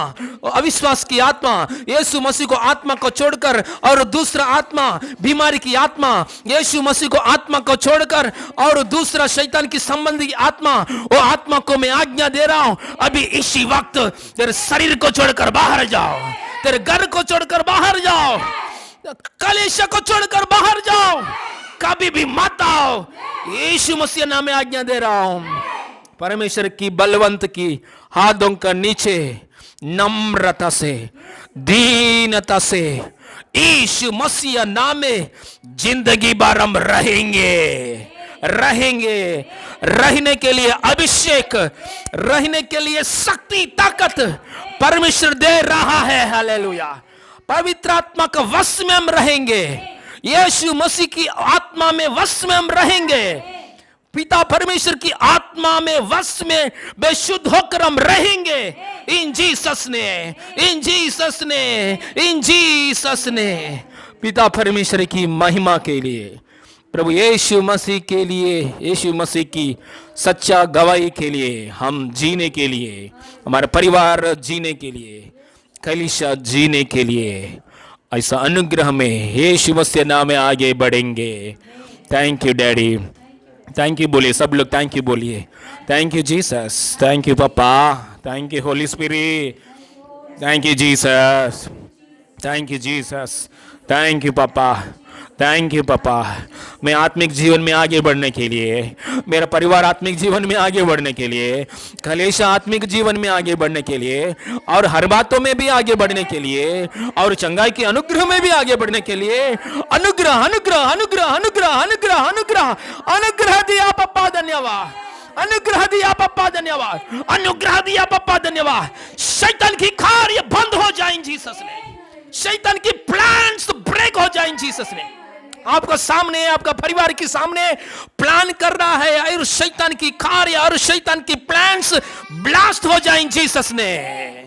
अविश्वास की आत्मा, यीशु मसीह को आत्मा को छोड़कर और दूसरा आत्मा, बीमारी की आत्मा, यीशु मसीह को आत्मा को छोड़कर और दूसरा शैतान की संबंधी आत्मा, वो आत्मा को मैं आज्ञा दे रहा हूं, अभी इसी वक्त तेरे शरीर को छोड़कर बाहर जाओ, तेरे घर को छोड़कर बाहर जाओ, कलेशा को छोड़कर बाहर जाओ, कभी भी मत आओ। यीशु मसीह नाम में आज्ञा दे रहा हूं। परमेश्वर की बलवंत की हाथों का नीचे नम्रता से, दीनता से यीशु मसीह नाम में जिंदगी भर हम रहेंगे। रहने के लिए अभिषेक, रहने के लिए शक्ति, ताकत परमेश्वर दे रहा है। हालेलुया। पवित्र आत्मा का वश में हम रहेंगे, यीशु मसीह की आत्मा में वश में हम रहेंगे, पिता परमेश्वर की आत्मा में वश में बेशुद्ध होकर हम रहेंगे। इन जीसस ने, इन जीसस ने, इन जीसस ने। पिता परमेश्वर की महिमा के लिए, प्रभु यीशु मसीह के लिए, यीशु मसीह की सच्चा गवाही के लिए, हम जीने के लिए, हमारा परिवार जीने के लिए, कलीसिया जीने के लिए, ऐसा अनुग्रह में यीशु मसीह नाम में आगे बढ़ेंगे। Thank you daddy, thank you बोलिए सब लोग, थैंक यू बोलिए। Thank you Jesus, thank you papa, thank you holy spirit, thank you Jesus, thank you Jesus, thank you papa, thank you papa. मैं आत्मिक जीवन में आगे बढ़ने के लिए, मेरा परिवार आत्मिक जीवन में आगे बढ़ने के लिए, कलीसिया आत्मिक जीवन में आगे बढ़ने के लिए, और हर बातों में भी आगे बढ़ने के लिए, और चंगाई के अनुग्रह में भी आगे बढ़ने के लिए, अनुग्रह अनुग्रह अनुग्रह अनुग्रह अनुग्रह अनुग्रह अनुग्रह दिया पप्पा, धन्यवाद। अनुग्रह दिया पप्पा, धन्यवाद। अनुग्रह दिया पप्पा, धन्यवाद। शैतान की कार्य बंद हो जाए जीसस ने, शैतान की प्लान्स ब्रेक हो जाए जीसस ने। आपका सामने, आपका परिवार के सामने प्लान कर रहा है, और शैतान की कार्य और शैतान की प्लान्स ब्लास्ट हो जाए जीसस ने।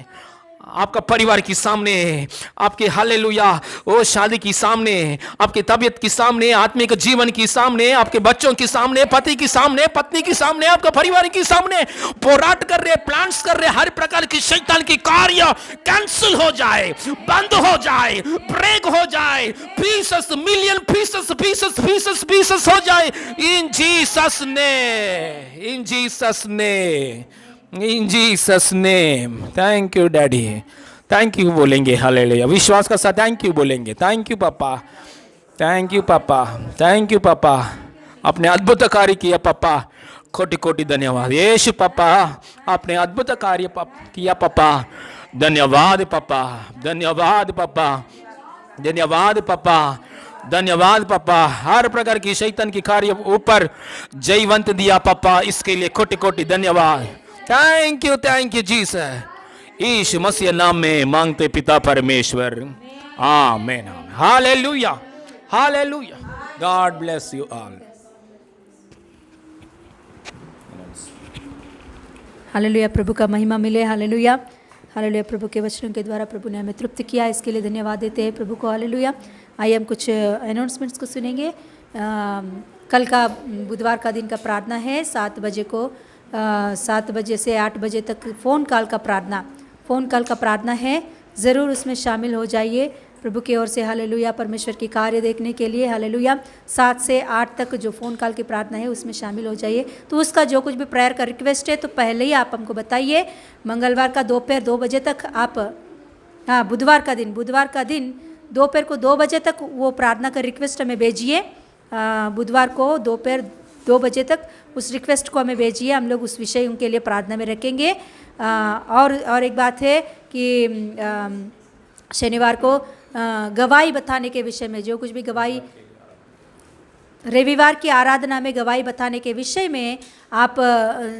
आपका परिवार के सामने, आपके हालेलुया ओ शादी के सामने, आपकी तबीयत के सामने, आत्मिक जीवन के सामने, आपके बच्चों के सामने, पति के सामने, पत्नी के सामने, आपका परिवार के सामने पोराट कर रहे, प्लान्स कर रहे, हर प्रकार की शैतान की कार्य कैंसिल हो जाए, बंद हो जाए, ब्रेक हो जाए, pieces, million pieces pieces pieces pieces हो जाए इन जीसस ने, इन जीसस ने, इन Jesus name. Thank you daddy, thank you बोलेंगे, हालेलुया, विश्वास का साथ थैंक यू बोलेंगे। Thank you papa, thank you papa, thank you पापा, आपने अद्भुत कार्य किया पापा, कोटि कोटि धन्यवाद। यीशु पापा, आपने अद्भुत कार्य किया पापा, धन्यवाद पापा, धन्यवाद पापा, धन्यवाद पापा, धन्यवाद पापा। हर प्रकार की शैतान की कार्य ऊपर जयवंत दिया पापा, इसके लिए कोटि कोटि धन्यवाद। Thank you Jesus. यीशु मसीह नाम में मांगते पिता परमेश्वर, आमीन, hallelujah, hallelujah. God bless you all. Hallelujah, प्रभु का महिमा मिले। Hallelujah, hallelujah. प्रभु के वचनों के द्वारा प्रभु ने हमें तृप्त किया, इसके लिए धन्यवाद देते हैं प्रभु को। हालेलुया। आइए हम कुछ अनाउंसमेंट्स को सुनेंगे। कल का बुधवार का दिन का प्रार्थना है 7 बजे को, 7 बजे से 8 बजे तक फ़ोन कॉल का प्रार्थना है। ज़रूर उसमें शामिल हो जाइए प्रभु की ओर से। हालेलुया, परमेश्वर की कार्य देखने के लिए। हालेलुया, 7 से 8 तक जो फ़ोन कॉल की प्रार्थना है उसमें शामिल हो जाइए। तो उसका जो कुछ भी प्रेयर का रिक्वेस्ट है तो पहले ही आप हमको बताइए। मंगलवार का दोपहर 2 बजे तक आप, हाँ, बुधवार का दिन दोपहर को 2 बजे तक वो प्रार्थना का रिक्वेस्ट हमें भेजिए। बुधवार को दोपहर 2 बजे तक उस रिक्वेस्ट को हमें भेजिए, हम लोग उस विषय उनके लिए प्रार्थना में रखेंगे। और एक बात है कि शनिवार को गवाही बताने के विषय में, जो कुछ भी गवाही, रविवार की आराधना में गवाही बताने के विषय में आप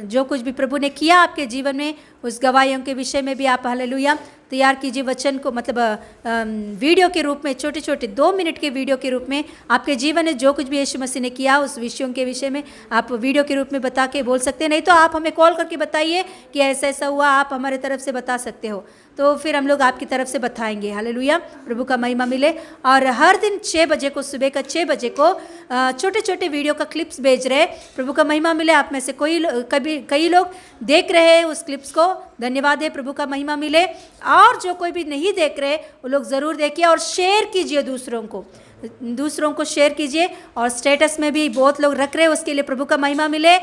जो कुछ भी प्रभु ने किया आपके जीवन में, उस गवाहियों के विषय में भी आप हालेलुया तैयार कीजिए वचन को, मतलब वीडियो के रूप में, छोटे छोटे 2 मिनट के वीडियो के रूप में आपके जीवन में जो कुछ भी यीशु मसीह ने किया उस विषयों के विषय में आप वीडियो के रूप में बता के बोल सकते हैं। नहीं तो आप हमें कॉल करके बताइए कि ऐसा ऐसा हुआ, आप हमारे तरफ से बता सकते हो, तो फिर हम लोग आपकी तरफ से बताएंगे। हालेलुया, प्रभु का महिमा मिले। और हर दिन 6 बजे को, सुबह का 6 बजे को छोटे छोटे वीडियो का क्लिप्स भेज रहे। प्रभु का महिमा मिले। आप में से कई लोग देख रहे हैं उस क्लिप्स को, धन्यवाद है, प्रभु का महिमा मिले। और जो कोई भी नहीं देख रहे वो लोग ज़रूर देखिए और शेयर कीजिए, दूसरों को शेयर कीजिए। और स्टेटस में भी बहुत लोग रख रहे हैं, उसके लिए प्रभु का महिमा मिले।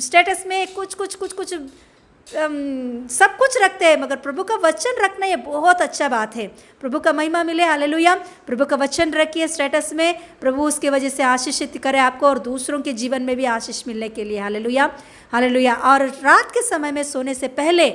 स्टेटस में कुछ सब कुछ रखते हैं, मगर प्रभु का वचन रखना ये बहुत अच्छा बात है। प्रभु का महिमा मिले। हालेलुया, प्रभु का वचन रखिए स्टेटस में, प्रभु उसके वजह से आशीषित करे आपको और दूसरों के जीवन में भी आशीष मिलने के लिए। Hallelujah, hallelujah. और रात के समय में सोने से पहले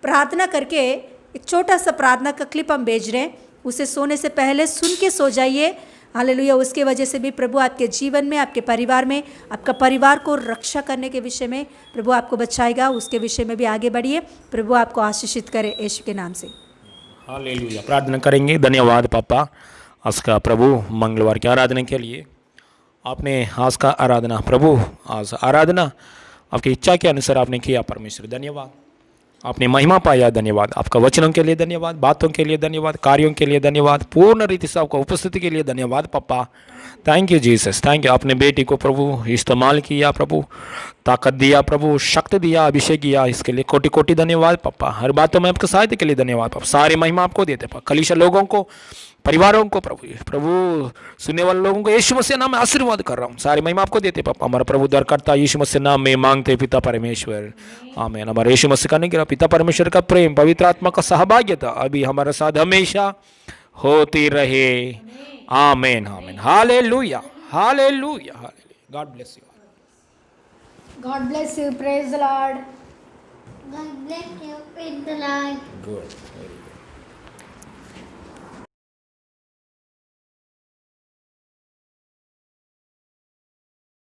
प्रार्थना करके एक छोटा सा प्रार्थना का क्लिप हम भेज रहे हैं, उसे सोने से पहले सुन के सो जाइए। हालेलुया, उसके वजह से भी प्रभु आपके जीवन में, आपके परिवार में, आपका परिवार को रक्षा करने के विषय में प्रभु आपको बचाएगा, उसके विषय में भी आगे बढ़िए। प्रभु आपको आशीषित करे यीशु के नाम से। हालेलुया, प्रार्थना करेंगे। धन्यवाद पापा आज का प्रभु मंगलवार की आराधना के लिए। आपने आज का आराधना प्रभु, आज आराधना आपकी इच्छा के अनुसार आपने किया परमेश्वर, धन्यवाद। आपने महिमा पाया, धन्यवाद। आपका वचनों के लिए धन्यवाद, बातों के लिए धन्यवाद, कार्यों के लिए धन्यवाद, पूर्ण रीति से आपका उपस्थिति के लिए धन्यवाद पप्पा। Thank you Jesus, thank you. आपने बेटी को प्रभु इस्तेमाल किया प्रभु, ताकत दिया प्रभु, शक्ति दिया, अभिषेक किया, इसके लिए कोटि कोटि धन्यवाद पप्पा। हर बातों में आपके सहायता के लिए धन्यवाद पप्पा। सारी महिमा आपको देते पप्पा। कलीसिया लोगों को, परिवारों को प्रभु सुनने वाले लोगों को यीशु मसीह नाम में आशीर्वाद कर रहा हूँ। सारी महिमा आपको देते पापा। हमारा प्रभु उद्धारकर्ता यीशु मसीह नाम में मांगते पिता परमेश्वर, आमीन। हमारे यीशु मसीह का निग्रह, पिता परमेश्वर का प्रेम, पवित्र आत्मा का सहभागिता अभी हमारे साथ हमेशा होती रहे, आमीन आमीन। Hallelujah hallelujah hallelujah. God bless you. God bless you. Praise the Lord. God bless you. Praise the Lord. Good.